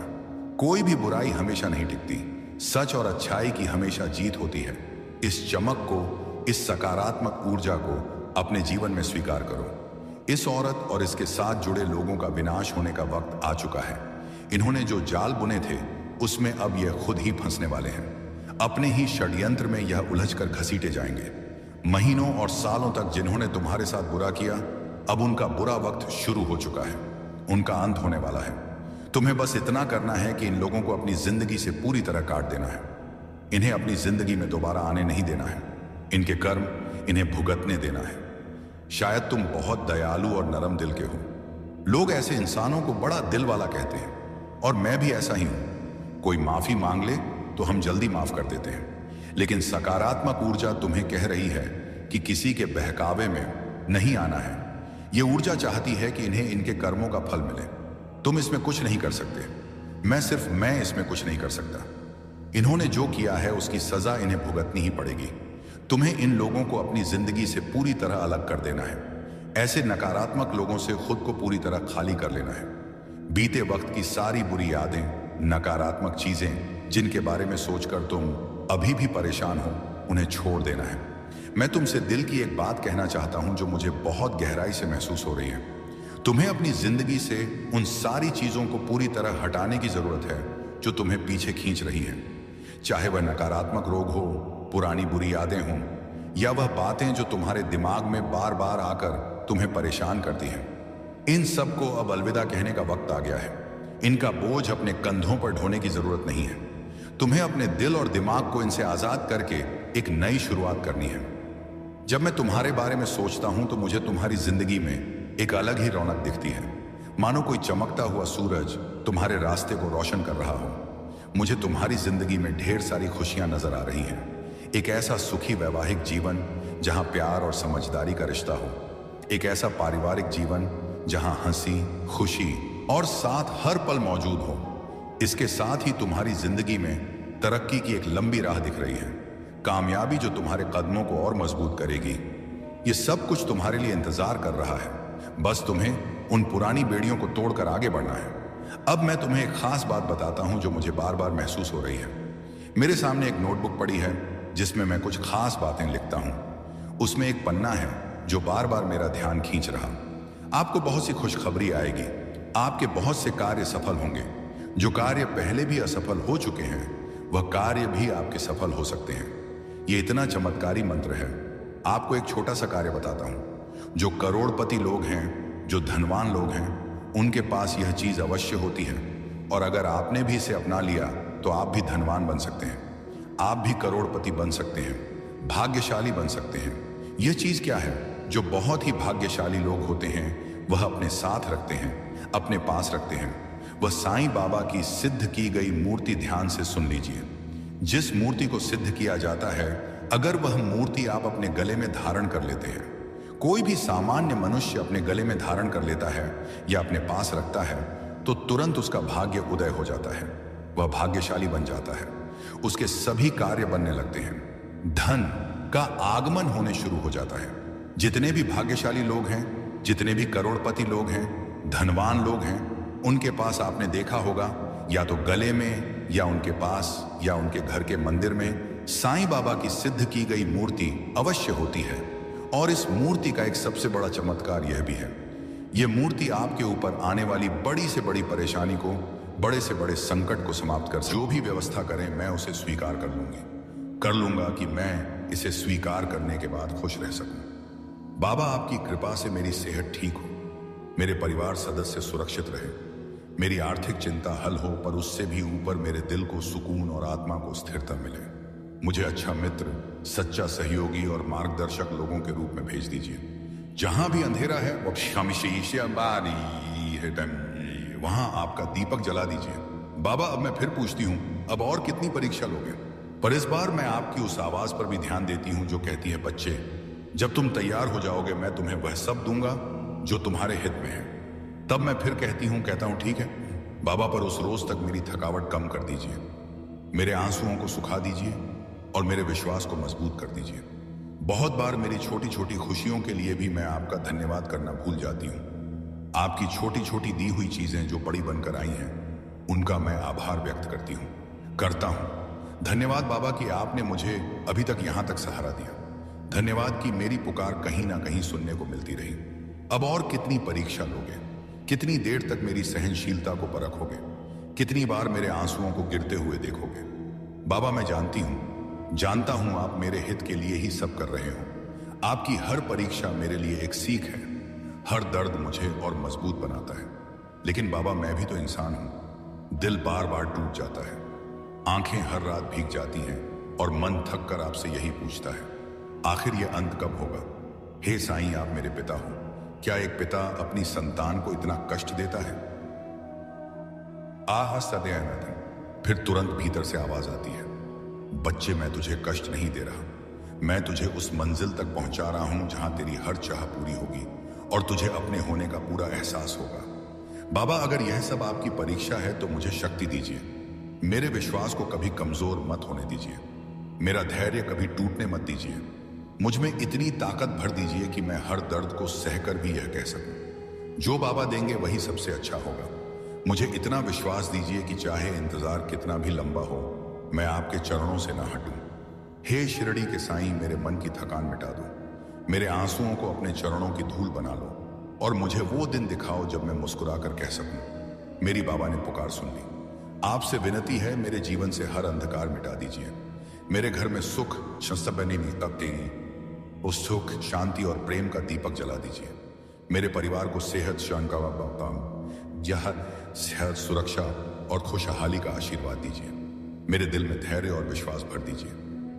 कोई भी बुराई हमेशा नहीं टिकती। सच और अच्छाई की हमेशा जीत होती है। इस चमक को, इस सकारात्मक ऊर्जा को अपने जीवन में स्वीकार करो। इस औरत और इसके साथ जुड़े लोगों का विनाश होने का वक्त आ चुका है। इन्होंने जो जाल बुने थे उसमें अब यह खुद ही फंसने वाले हैं। अपने ही षड्यंत्र में यह उलझकर घसीटे जाएंगे। महीनों और सालों तक जिन्होंने तुम्हारे साथ बुरा किया, अब उनका बुरा वक्त शुरू हो चुका है। उनका अंत होने वाला है। तुम्हें बस इतना करना है कि इन लोगों को अपनी जिंदगी से पूरी तरह काट देना है। इन्हें अपनी जिंदगी में दोबारा आने नहीं देना है। इनके कर्म इन्हें भुगतने देना है। शायद तुम बहुत दयालु और नरम दिल के हो। लोग ऐसे इंसानों को बड़ा दिल वाला कहते हैं और मैं भी ऐसा ही हूं। कोई माफी मांग ले तो हम जल्दी माफ कर देते हैं। लेकिन सकारात्मक ऊर्जा तुम्हें कह रही है कि किसी के बहकावे में नहीं आना है। यह ऊर्जा चाहती है कि इन्हें इनके कर्मों का फल मिले। तुम इसमें कुछ नहीं कर सकते। मैं इसमें कुछ नहीं कर सकता। इन्होंने जो किया है उसकी सजा इन्हें भुगतनी ही पड़ेगी। तुम्हें इन लोगों को अपनी जिंदगी से पूरी तरह अलग कर देना है। ऐसे नकारात्मक लोगों से खुद को पूरी तरह खाली कर लेना है। बीते वक्त की सारी बुरी यादें, नकारात्मक चीजें जिनके बारे में सोचकर तुम अभी भी परेशान हो, उन्हें छोड़ देना है। मैं तुमसे दिल की एक बात कहना चाहता हूं जो मुझे बहुत गहराई से महसूस हो रही है। तुम्हें अपनी जिंदगी से उन सारी चीजों को पूरी तरह हटाने की जरूरत है जो तुम्हें पीछे खींच रही हैं। चाहे वह नकारात्मक रोग हो, पुरानी बुरी यादें हों, या वह बातें जो तुम्हारे दिमाग में बार बार आकर तुम्हें परेशान करती हैं। इन सब को अब अलविदा कहने का वक्त आ गया है। इनका बोझ अपने कंधों पर ढोने की जरूरत नहीं है। तुम्हें अपने दिल और दिमाग को इनसे आजाद करके एक नई शुरुआत करनी है। जब मैं तुम्हारे बारे में सोचता हूं तो मुझे तुम्हारी जिंदगी में एक अलग ही रौनक दिखती है, मानो कोई चमकता हुआ सूरज तुम्हारे रास्ते को रोशन कर रहा हो। मुझे तुम्हारी जिंदगी में ढेर सारी खुशियां नजर आ रही हैं। एक ऐसा सुखी वैवाहिक जीवन जहां प्यार और समझदारी का रिश्ता हो, एक ऐसा पारिवारिक जीवन जहां हंसी, खुशी और साथ हर पल मौजूद हो। इसके साथ ही तुम्हारी जिंदगी में तरक्की की एक लंबी राह दिख रही है, कामयाबी जो तुम्हारे कदमों को और मजबूत करेगी। ये सब कुछ तुम्हारे लिए इंतजार कर रहा है, बस तुम्हें उन पुरानी बेड़ियों को तोड़कर आगे बढ़ना है। अब मैं तुम्हें एक खास बात बताता हूं जो मुझे बार बार महसूस हो रही है। मेरे सामने एक नोटबुक पड़ी है जिसमें मैं कुछ खास बातें लिखता हूं। उसमें एक पन्ना है जो बार बार मेरा ध्यान खींच रहा। आपको बहुत सी खुशखबरी आएगी, आपके बहुत से कार्य सफल होंगे। जो कार्य पहले भी असफल हो चुके हैं वह कार्य भी आपके सफल हो सकते हैं। यह इतना चमत्कारी मंत्र है। आपको एक छोटा सा कार्य बताता हूं। जो करोड़पति लोग हैं, जो धनवान लोग हैं, उनके पास यह चीज अवश्य होती है, और अगर आपने भी इसे अपना लिया तो आप भी धनवान बन सकते हैं, आप भी करोड़पति बन सकते हैं, भाग्यशाली बन सकते हैं। यह चीज क्या है जो बहुत ही भाग्यशाली लोग होते हैं वह अपने साथ रखते हैं, अपने पास रखते हैं? वह साईं बाबा की सिद्ध की गई मूर्ति। ध्यान से सुन लीजिए। जिस मूर्ति को सिद्ध किया जाता है, अगर वह मूर्ति आप अपने गले में धारण कर लेते हैं, कोई भी सामान्य मनुष्य अपने गले में धारण कर लेता है या अपने पास रखता है, तो तुरंत उसका भाग्य उदय हो जाता है, वह भाग्यशाली बन जाता है, उसके सभी कार्य बनने लगते हैं, धन का आगमन होने शुरू हो जाता है। जितने भी भाग्यशाली लोग हैं, जितने भी करोड़पति लोग हैं, धनवान लोग हैं, उनके पास आपने देखा होगा या तो गले में या उनके पास या उनके घर के मंदिर में साईं बाबा की सिद्ध की गई मूर्ति अवश्य होती है। और इस मूर्ति का एक सबसे बड़ा चमत्कार यह भी है, यह मूर्ति आपके ऊपर आने वाली बड़ी से बड़ी परेशानी को, बड़े से बड़े संकट को समाप्त कर, जो भी व्यवस्था करें मैं उसे स्वीकार कर लूंगा कि मैं इसे स्वीकार करने के बाद खुश रह सकूं। बाबा आपकी कृपा से मेरी सेहत ठीक हो, मेरे परिवार सदस्य सुरक्षित रहे, मेरी आर्थिक चिंता हल हो, पर उससे भी ऊपर मेरे दिल को सुकून और आत्मा को स्थिरता मिले। मुझे अच्छा मित्र, सच्चा सहयोगी और मार्गदर्शक लोगों के रूप में भेज दीजिए। जहां भी अंधेरा है वहां आपका दीपक जला दीजिए। बाबा अब मैं फिर पूछती हूं, अब और कितनी परीक्षा लोगे? पर इस बार मैं आपकी उस आवाज पर भी ध्यान देती हूं जो कहती है, बच्चे जब तुम तैयार हो जाओगे मैं तुम्हें वह सब दूंगा जो तुम्हारे हित में है। तब मैं फिर कहता हूं ठीक है बाबा, पर उस रोज तक मेरी थकावट कम कर दीजिए, मेरे आंसुओं को सुखा दीजिए और मेरे विश्वास को मजबूत कर दीजिए। बहुत बार मेरी छोटी छोटी खुशियों के लिए भी मैं आपका धन्यवाद करना भूल जाती हूँ। आपकी छोटी छोटी दी हुई चीजें जो बड़ी बनकर आई हैं, उनका मैं आभार व्यक्त करता हूँ। धन्यवाद बाबा कि आपने मुझे अभी तक यहाँ तक सहारा दिया। धन्यवाद कि मेरी पुकार कहीं ना कहीं सुनने को मिलती रही। अब और कितनी परीक्षा लोगे? कितनी देर तक मेरी सहनशीलता को परखोगे? कितनी बार मेरे आंसुओं को गिरते हुए देखोगे? बाबा मैं जानता हूं आप मेरे हित के लिए ही सब कर रहे हो। आपकी हर परीक्षा मेरे लिए एक सीख है। हर दर्द मुझे और मजबूत बनाता है। लेकिन बाबा मैं भी तो इंसान हूं, दिल बार बार टूट जाता है, आंखें हर रात भीग जाती हैं और मन थक कर आपसे यही पूछता है, आखिर ये अंत कब होगा? हे साईं आप मेरे पिता हो, क्या एक पिता अपनी संतान को इतना कष्ट देता है? आह सदैव। फिर तुरंत भीतर से आवाज आती है, बच्चे मैं तुझे कष्ट नहीं दे रहा, मैं तुझे उस मंजिल तक पहुंचा रहा हूं जहां तेरी हर चाह पूरी होगी और तुझे अपने होने का पूरा एहसास होगा। बाबा अगर यह सब आपकी परीक्षा है तो मुझे शक्ति दीजिए, मेरे विश्वास को कभी कमजोर मत होने दीजिए, मेरा धैर्य कभी टूटने मत दीजिए। मुझ में इतनी ताकत भर दीजिए कि मैं हर दर्द को सहकर भी यह कह सकूं, जो बाबा देंगे वही सबसे अच्छा होगा। मुझे इतना विश्वास दीजिए कि चाहे इंतजार कितना भी लंबा हो, मैं आपके चरणों से ना हटूं। हे शिरडी के साईं मेरे मन की थकान मिटा दो, मेरे आंसुओं को अपने चरणों की धूल बना लो और मुझे वो दिन दिखाओ जब मैं मुस्कुरा कर कह सकूं, मेरी बाबा ने पुकार सुन ली। आपसे विनती है मेरे जीवन से हर अंधकार मिटा दीजिए, मेरे घर में सुख उस सुख शांति और प्रेम का दीपक जला दीजिए, मेरे परिवार को सेहत यह सेहत, सुरक्षा और खुशहाली का आशीर्वाद दीजिए। मेरे दिल में धैर्य और विश्वास भर दीजिए।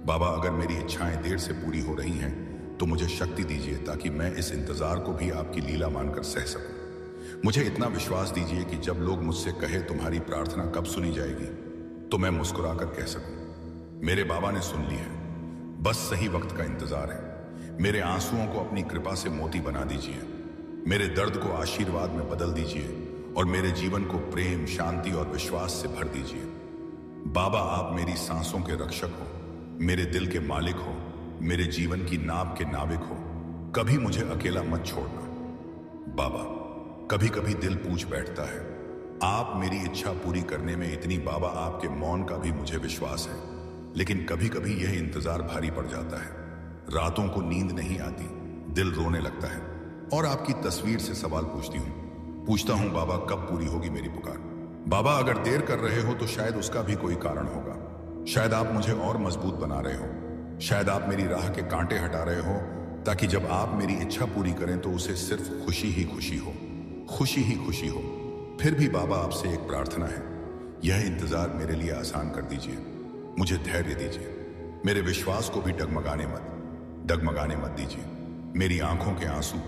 बाबा, अगर मेरी इच्छाएं देर से पूरी हो रही हैं तो मुझे शक्ति दीजिए ताकि मैं इस इंतजार को भी आपकी लीला मानकर सह सकूं। मुझे इतना विश्वास दीजिए कि जब लोग मुझसे कहे तुम्हारी प्रार्थना कब सुनी जाएगी, तो मैं मुस्कुराकर कह सकूं, मेरे बाबा ने सुन ली है, बस सही वक्त का इंतजार है। मेरे आंसुओं को अपनी कृपा से मोती बना दीजिए, मेरे दर्द को आशीर्वाद में बदल दीजिए और मेरे जीवन को प्रेम, शांति और विश्वास से भर दीजिए। बाबा, आप मेरी सांसों के रक्षक हो, मेरे दिल के मालिक हो, मेरे जीवन की नाव के नाविक हो। कभी मुझे अकेला मत छोड़ना। बाबा, कभी कभी दिल पूछ बैठता है, आप मेरी इच्छा पूरी करने में इतनी बाबा, आपके मौन का भी मुझे विश्वास है, लेकिन कभी कभी यह इंतजार भारी पड़ जाता है। रातों को नींद नहीं आती, दिल रोने लगता है और आपकी तस्वीर से सवाल पूछता हूं बाबा, कब पूरी होगी मेरी पुकार। बाबा, अगर देर कर रहे हो तो शायद उसका भी कोई कारण होगा। शायद आप मुझे और मजबूत बना रहे हो, शायद आप मेरी राह के कांटे हटा रहे हो ताकि जब आप मेरी इच्छा पूरी करें तो उसे सिर्फ खुशी ही खुशी हो, खुशी ही खुशी हो। फिर भी बाबा, आपसे एक प्रार्थना है, यह इंतजार मेरे लिए आसान कर दीजिए, मुझे धैर्य दीजिए, मेरे विश्वास को भी डगमगाने मत दीजिए। मेरी आंखों के आंसू,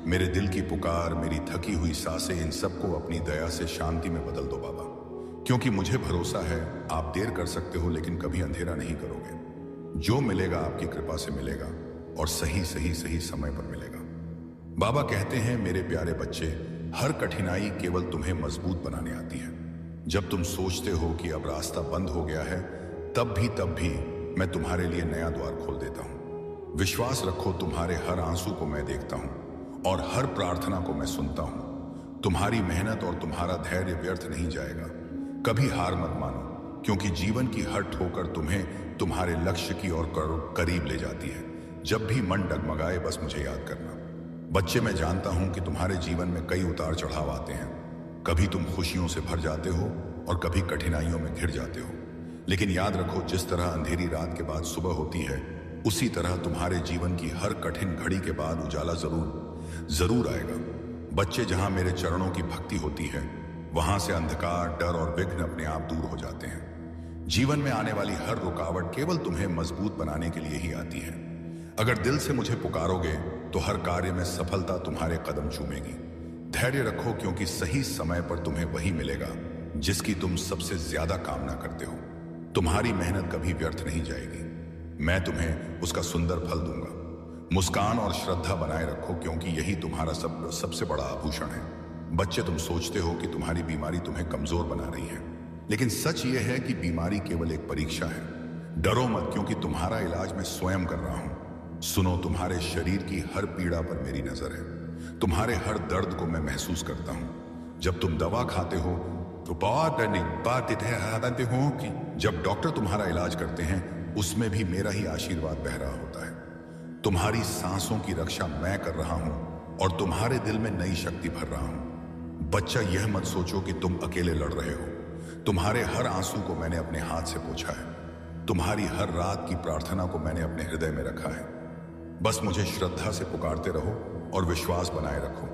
मेरे दिल की पुकार, मेरी थकी हुई सांसें, इन सबको अपनी दया से शांति में बदल दो बाबा, क्योंकि मुझे भरोसा है आप देर कर सकते हो लेकिन कभी अंधेरा नहीं करोगे। जो मिलेगा आपकी कृपा से मिलेगा और सही समय पर मिलेगा। बाबा कहते हैं, मेरे प्यारे बच्चे, हर कठिनाई केवल तुम्हें मजबूत बनाने आती है। जब तुम सोचते हो कि अब रास्ता बंद हो गया है, तब भी मैं तुम्हारे लिए नया द्वार खोल देता हूं। विश्वास रखो, तुम्हारे हर आंसू को मैं देखता हूं और हर प्रार्थना को मैं सुनता हूं। तुम्हारी मेहनत और तुम्हारा धैर्य व्यर्थ नहीं जाएगा। कभी हार मत मानो, क्योंकि जीवन की हर ठोकर तुम्हें तुम्हारे लक्ष्य की ओर करीब ले जाती है। जब भी मन डगमगाए, बस मुझे याद करना। बच्चे, मैं जानता हूं कि तुम्हारे जीवन में कई उतार चढ़ाव आते हैं। कभी तुम खुशियों से भर जाते हो और कभी कठिनाइयों में घिर जाते हो, लेकिन याद रखो, जिस तरह अंधेरी रात के बाद सुबह होती है, उसी तरह तुम्हारे जीवन की हर कठिन घड़ी के बाद उजाला जरूर आएगा। बच्चे, जहां मेरे चरणों की भक्ति होती है, वहां से अंधकार, डर और विघ्न अपने आप दूर हो जाते हैं। जीवन में आने वाली हर रुकावट केवल तुम्हें मजबूत बनाने के लिए ही आती है। अगर दिल से मुझे पुकारोगे तो हर कार्य में सफलता तुम्हारे कदम चूमेगी। धैर्य रखो, क्योंकि सही समय पर तुम्हें वही मिलेगा जिसकी तुम सबसे ज्यादा कामना करते हो। तुम्हारी मेहनत कभी व्यर्थ नहीं जाएगी, मैं तुम्हें उसका सुंदर फल दूंगा। मुस्कान और श्रद्धा बनाए रखो, क्योंकि यही तुम्हारा सबसे बड़ा आभूषण है। बच्चे, तुम सोचते हो कि तुम्हारी बीमारी तुम्हें कमजोर बना रही है, लेकिन सच यह है कि बीमारी केवल एक परीक्षा है। डरो मत, क्योंकि तुम्हारा इलाज मैं स्वयं कर रहा हूं। सुनो, तुम्हारे शरीर की हर पीड़ा पर मेरी नजर है, तुम्हारे हर दर्द को मैं महसूस करता हूं। जब तुम दवा खाते हो तो जब डॉक्टर तुम्हारा इलाज करते हैं, उसमें भी मेरा ही आशीर्वाद बह रहा होता है। तुम्हारी सांसों की रक्षा मैं कर रहा हूं और तुम्हारे दिल में नई शक्ति भर रहा हूं। बच्चा, यह मत सोचो कि तुम अकेले लड़ रहे हो। तुम्हारे हर आंसू को मैंने अपने हाथ से पोंछा है। तुम्हारी हर रात की प्रार्थना को मैंने अपने हृदय में रखा है। बस मुझे श्रद्धा से पुकारते रहो और विश्वास बनाए रखो।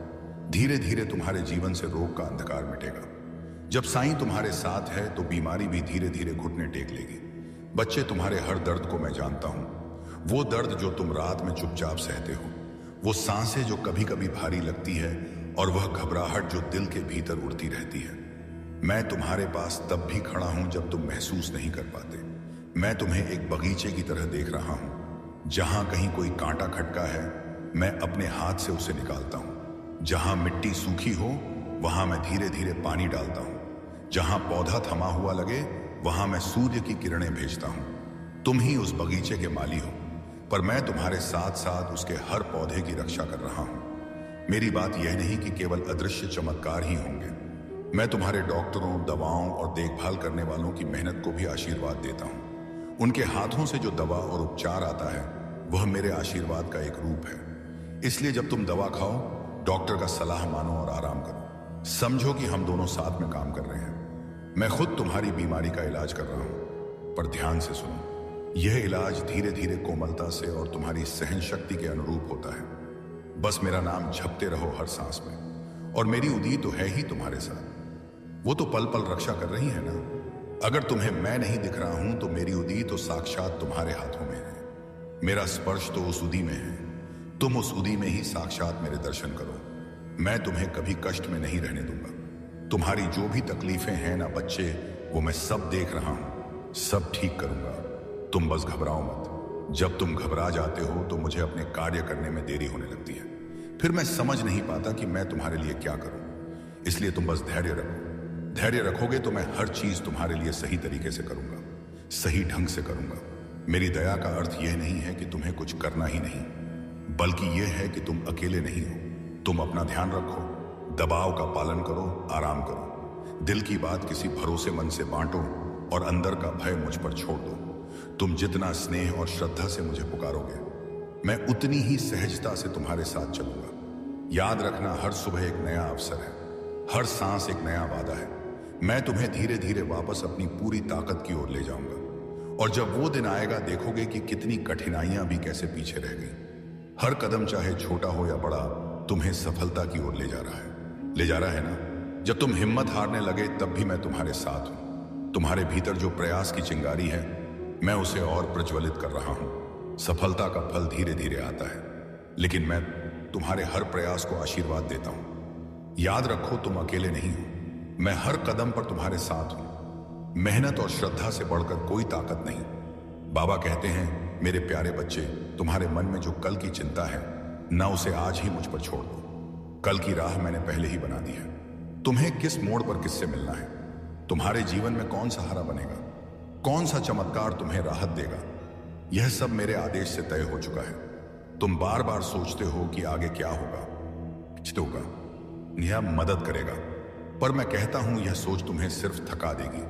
धीरे धीरे तुम्हारे जीवन से रोग का अंधकार मिटेगा। जब साईं तुम्हारे साथ है तो बीमारी भी धीरे धीरे घुटने टेक लेगी। बच्चे, तुम्हारे हर दर्द को मैं जानता हूं। वो दर्द जो तुम रात में चुपचाप सहते हो, वो सांसें जो कभी कभी भारी लगती है और वह घबराहट जो दिल के भीतर उड़ती रहती है। मैं तुम्हारे पास तब भी खड़ा हूं जब तुम महसूस नहीं कर पाते। मैं तुम्हें एक बगीचे की तरह देख रहा हूं। जहां कहीं कोई कांटा खटका है, मैं अपने हाथ से उसे निकालता हूं। जहां मिट्टी सूखी हो, वहां मैं धीरे धीरे पानी डालता हूं। जहां पौधा थमा हुआ लगे, वहां मैं सूर्य की किरणें भेजता हूं। तुम ही उस बगीचे के माली हो, पर मैं तुम्हारे साथ साथ उसके हर पौधे की रक्षा कर रहा हूं। मेरी बात यह नहीं कि केवल अदृश्य चमत्कार ही होंगे। मैं तुम्हारे डॉक्टरों, दवाओं और देखभाल करने वालों की मेहनत को भी आशीर्वाद देता हूं। उनके हाथों से जो दवा और उपचार आता है, वह मेरे आशीर्वाद का एक रूप है। इसलिए जब तुम दवा खाओ, डॉक्टर का सलाह मानो और आराम करो। समझो कि हम दोनों साथ में काम कर रहे हैं। मैं खुद तुम्हारी बीमारी का इलाज कर रहा हूं, पर ध्यान से सुनो। यह इलाज धीरे धीरे कोमलता से और तुम्हारी सहन शक्ति के अनुरूप होता है। बस मेरा नाम जपते रहो हर सांस में, और मेरी उम्मीद तो है ही तुम्हारे साथ। वो तो पल पल रक्षा कर रही है ना। अगर तुम्हें मैं नहीं दिख रहा हूं तो मेरी उदी तो साक्षात तुम्हारे हाथों में है। मेरा स्पर्श तो उस उदी में है। तुम उस उदी में ही साक्षात मेरे दर्शन करो। मैं तुम्हें कभी कष्ट में नहीं रहने दूंगा। तुम्हारी जो भी तकलीफें हैं ना बच्चे, वो मैं सब देख रहा हूं, सब ठीक करूंगा। तुम बस घबराओ मत। जब तुम घबरा जाते हो तो मुझे अपने कार्य करने में देरी होने लगती है। फिर मैं समझ नहीं पाता कि मैं तुम्हारे लिए क्या करूं। इसलिए तुम बस धैर्य रखो। धैर्य रखोगे तो मैं हर चीज तुम्हारे लिए सही तरीके से करूंगा, सही ढंग से करूंगा। मेरी दया का अर्थ यह नहीं है कि तुम्हें कुछ करना ही नहीं, बल्कि यह है कि तुम अकेले नहीं हो। तुम अपना ध्यान रखो, दबाव का पालन करो, आराम करो। दिल की बात किसी भरोसेमंद से बांटो और अंदर का भय मुझ पर छोड़ दो। तुम जितना स्नेह और श्रद्धा से मुझे पुकारोगे, मैं उतनी ही सहजता से तुम्हारे साथ चलूंगा। याद रखना, हर सुबह एक नया अवसर है, हर सांस एक नया वादा है। मैं तुम्हें धीरे धीरे वापस अपनी पूरी ताकत की ओर ले जाऊंगा। और जब वो दिन आएगा देखोगे कि कितनी कठिनाइयां भी कैसे पीछे रह गई। हर कदम चाहे छोटा हो या बड़ा, तुम्हें सफलता की ओर ले जा रहा है, ले जा रहा है ना। जब तुम हिम्मत हारने लगे तब भी मैं तुम्हारे साथ हूं। तुम्हारे भीतर जो प्रयास की चिंगारी है, मैं उसे और प्रज्वलित कर रहा हूं। सफलता का फल धीरे धीरे आता है, लेकिन मैं तुम्हारे हर प्रयास को आशीर्वाद देता हूं। याद रखो, तुम अकेले नहीं हो। मैं हर कदम पर तुम्हारे साथ हूं। मेहनत और श्रद्धा से बढ़कर कोई ताकत नहीं। बाबा कहते हैं, मेरे प्यारे बच्चे, तुम्हारे मन में जो कल की चिंता है ना, उसे आज ही मुझ पर छोड़ दो। कल की राह मैंने पहले ही बना दी है। तुम्हें किस मोड़ पर किससे मिलना है, तुम्हारे जीवन में कौन सहारा बनेगा, कौन सा चमत्कार तुम्हें राहत देगा, यह सब मेरे आदेश से तय हो चुका है। तुम बार बार सोचते हो कि आगे क्या होगा, होगा, यह मदद करेगा, पर मैं कहता हूं यह सोच तुम्हें सिर्फ थका देगी।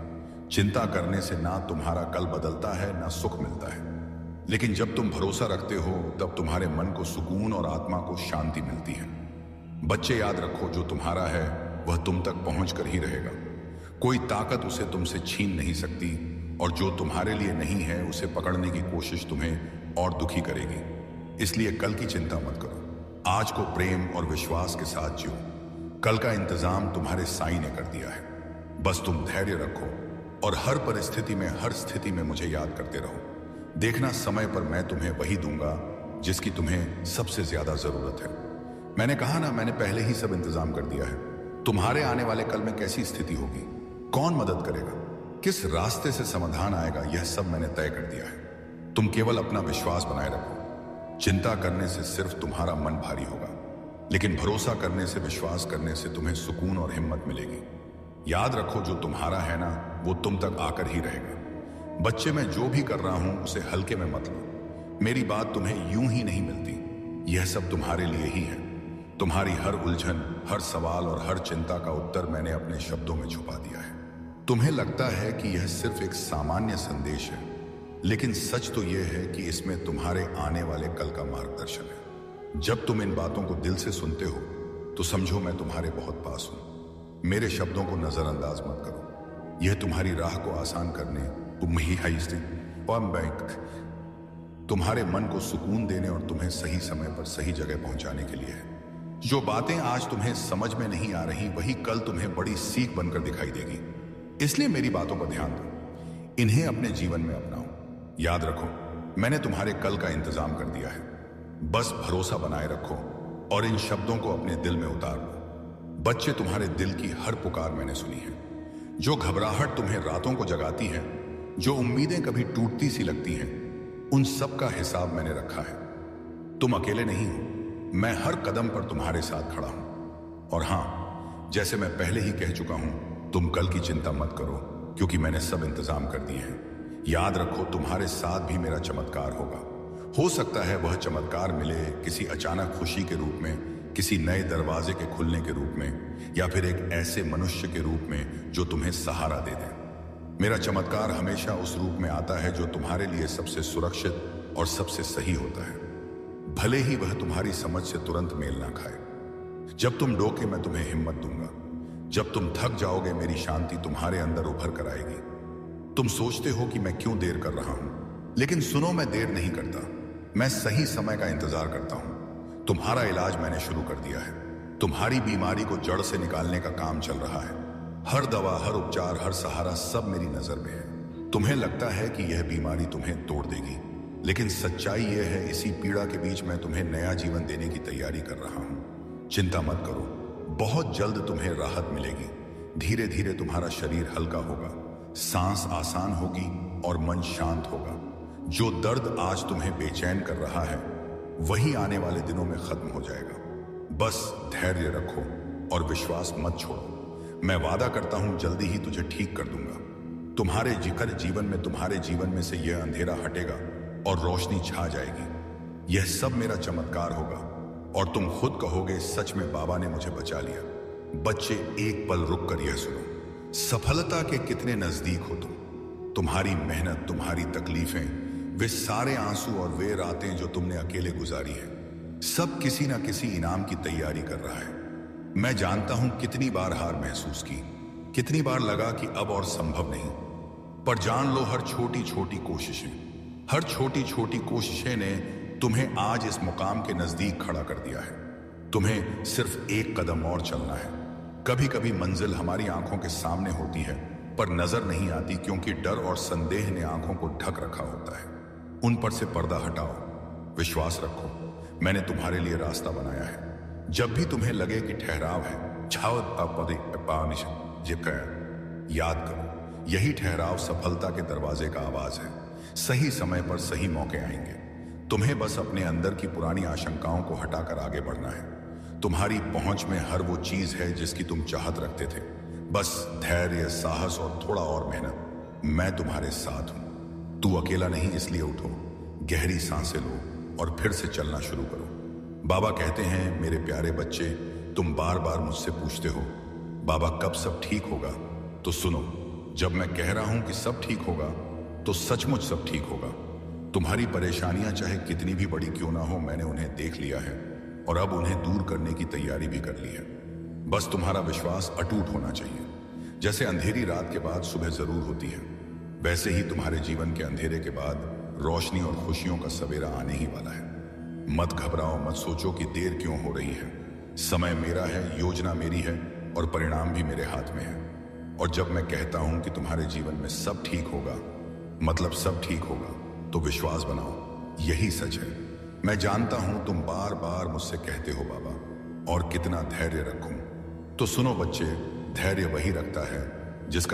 चिंता करने से ना तुम्हारा कल बदलता है ना सुख मिलता है। लेकिन जब तुम भरोसा रखते हो तब तुम्हारे मन को सुकून और आत्मा को शांति मिलती है। बच्चे, याद रखो, जो तुम्हारा है वह तुम तक पहुंच कर ही रहेगा। कोई ताकत उसे तुमसे छीन नहीं सकती, और जो तुम्हारे लिए नहीं है उसे पकड़ने की कोशिश तुम्हें और दुखी करेगी। इसलिए कल की चिंता मत करो। आज को प्रेम और विश्वास के साथ जियो। कल का इंतजाम तुम्हारे साईं ने कर दिया है। बस तुम धैर्य रखो और हर परिस्थिति में, हर स्थिति में मुझे याद करते रहो। देखना, समय पर मैं तुम्हें वही दूंगा जिसकी तुम्हें सबसे ज्यादा जरूरत है। मैंने कहा ना, मैंने पहले ही सब इंतजाम कर दिया है। तुम्हारे आने वाले कल में कैसी स्थिति होगी, कौन मदद करेगा, किस रास्ते से समाधान आएगा, यह सब मैंने तय कर दिया है। तुम केवल अपना विश्वास बनाए रखो। चिंता करने से सिर्फ तुम्हारा मन भारी होगा, लेकिन भरोसा करने से, विश्वास करने से तुम्हें सुकून और हिम्मत मिलेगी। याद रखो, जो तुम्हारा है ना, वो तुम तक आकर ही रहेगा। बच्चे, मैं जो भी कर रहा हूं उसे हल्के में मत लो। मेरी बात तुम्हें यूं ही नहीं मिलती। यह सब तुम्हारे लिए ही है। तुम्हारी हर उलझन, हर सवाल और हर चिंता का उत्तर मैंने अपने शब्दों में छुपा दिया है। तुम्हें लगता है कि यह सिर्फ एक सामान्य संदेश है, लेकिन सच तो यह है कि इसमें तुम्हारे आने वाले कल का मार्गदर्शन है। जब तुम इन बातों को दिल से सुनते हो तो समझो मैं तुम्हारे बहुत पास हूं। मेरे शब्दों को नजरअंदाज मत करो। यह तुम्हारी राह को आसान करने, तुम्हारे मन को सुकून देने और तुम्हें सही समय पर सही जगह पहुंचाने के लिए है। जो बातें आज तुम्हें समझ में नहीं आ रही, वही कल तुम्हें बड़ी सीख बनकर दिखाई देगी। इसलिए मेरी बातों पर ध्यान दो, इन्हें अपने जीवन में अपनाओ। याद रखो, मैंने तुम्हारे कल का इंतजाम कर दिया है। बस भरोसा बनाए रखो और इन शब्दों को अपने दिल में उतार लो। बच्चे, तुम्हारे दिल की हर पुकार मैंने सुनी है। जो घबराहट तुम्हें रातों को जगाती है, जो उम्मीदें कभी टूटती सी लगती हैं, उन सब का हिसाब मैंने रखा है। तुम अकेले नहीं हो। मैं हर कदम पर तुम्हारे साथ खड़ा हूं। और हां, जैसे मैं पहले ही कह चुका हूं, तुम कल की चिंता मत करो, क्योंकि मैंने सब इंतजाम कर दिए हैं। याद रखो, तुम्हारे साथ भी मेरा चमत्कार होगा। हो सकता है वह चमत्कार मिले किसी अचानक खुशी के रूप में, किसी नए दरवाजे के खुलने के रूप में, या फिर एक ऐसे मनुष्य के रूप में जो तुम्हें सहारा दे दे। मेरा चमत्कार हमेशा उस रूप में आता है जो तुम्हारे लिए सबसे सुरक्षित और सबसे सही होता है, भले ही वह तुम्हारी समझ से तुरंत मेल ना खाए। जब तुम डोके, मैं तुम्हें हिम्मत दूंगा। जब तुम थक जाओगे, मेरी शांति तुम्हारे अंदर उभर कर आएगी। तुम सोचते हो कि मैं क्यों देर कर रहा हूं, लेकिन सुनो, मैं देर नहीं करता। मैं सही समय का इंतजार करता हूं। तुम्हारा इलाज मैंने शुरू कर दिया है। तुम्हारी बीमारी को जड़ से निकालने का काम चल रहा है। हर दवा, हर उपचार, हर सहारा सब मेरी नजर में है। तुम्हें लगता है कि यह बीमारी तुम्हें तोड़ देगी, लेकिन सच्चाई यह है, इसी पीड़ा के बीच मैं तुम्हें नया जीवन देने की तैयारी कर रहा हूं। चिंता मत करो, बहुत जल्द तुम्हें राहत मिलेगी। धीरे धीरे तुम्हारा शरीर हल्का होगा, सांस आसान होगी और मन शांत होगा। जो दर्द आज तुम्हें बेचैन कर रहा है, वही आने वाले दिनों में खत्म हो जाएगा। बस धैर्य रखो और विश्वास मत छोड़ो। मैं वादा करता हूं जल्दी ही तुझे ठीक कर दूंगा। तुम्हारे जिकर जीवन में, तुम्हारे जीवन में से यह अंधेरा हटेगा और रोशनी छा जाएगी। यह सब मेरा चमत्कार होगा और तुम खुद कहोगे, सच में बाबा ने मुझे बचा लिया। बच्चे, एक पल रुक कर यह सुनो, सफलता के कितने नजदीक हो तुम। तुम्हारी मेहनत, तुम्हारी तकलीफें, वे सारे आंसू और वे रातें जो तुमने अकेले गुजारी है, सब किसी ना किसी इनाम की तैयारी कर रहा है। मैं जानता हूं कितनी बार हार महसूस की, कितनी बार लगा कि अब और संभव नहीं, पर जान लो, हर छोटी छोटी कोशिशें, हर छोटी छोटी कोशिशें ने तुम्हें आज इस मुकाम के नजदीक खड़ा कर दिया है। तुम्हें सिर्फ एक कदम और चलना है। कभी कभी मंजिल हमारी आंखों के सामने होती है पर नजर नहीं आती, क्योंकि डर और संदेह ने आंखों को ढक रखा होता है। उन पर से पर्दा हटाओ, विश्वास रखो, मैंने तुम्हारे लिए रास्ता बनाया है। जब भी तुम्हें लगे कि ठहराव है, याद करो, यही ठहराव सफलता के दरवाजे का आवाज है। सही समय पर सही मौके आएंगे। तुम्हें बस अपने अंदर की पुरानी आशंकाओं को हटाकर आगे बढ़ना है। तुम्हारी पहुंच में हर वो चीज है जिसकी तुम चाहत रखते थे। बस धैर्य, साहस और थोड़ा और मेहनत। मैं तुम्हारे साथ हूं। तू अकेला नहीं, इसलिए उठो, गहरी सांसें लो और फिर से चलना शुरू करो। बाबा कहते हैं, मेरे प्यारे बच्चे, तुम बार बार मुझसे पूछते हो, बाबा कब सब ठीक होगा? तो सुनो, जब मैं कह रहा हूं कि सब ठीक होगा, तो सचमुच सब ठीक होगा। तुम्हारी परेशानियां चाहे कितनी भी बड़ी क्यों ना हो, मैंने उन्हें देख लिया है और अब उन्हें दूर करने की तैयारी भी कर ली है। बस तुम्हारा विश्वास अटूट होना चाहिए। जैसे अंधेरी रात के बाद सुबह जरूर होती है, वैसे ही तुम्हारे जीवन के अंधेरे के बाद रोशनी और खुशियों का सवेरा आने ही वाला है। मत घबराओ, मत सोचो कि देर क्यों हो रही है। समय मेरा है, योजना मेरी है और परिणाम भी मेरे हाथ में है। और जब मैं कहता हूं कि तुम्हारे जीवन में सब ठीक होगा, मतलब सब ठीक होगा, तो विश्वास बनाओ, यही सच है। मैं जानता हूं तुम बार बार मुझसे कहते हो, बाबा और कितना धैर्य रखूं। तो सुनो बच्चे, धैर्य वही रखता है जिसका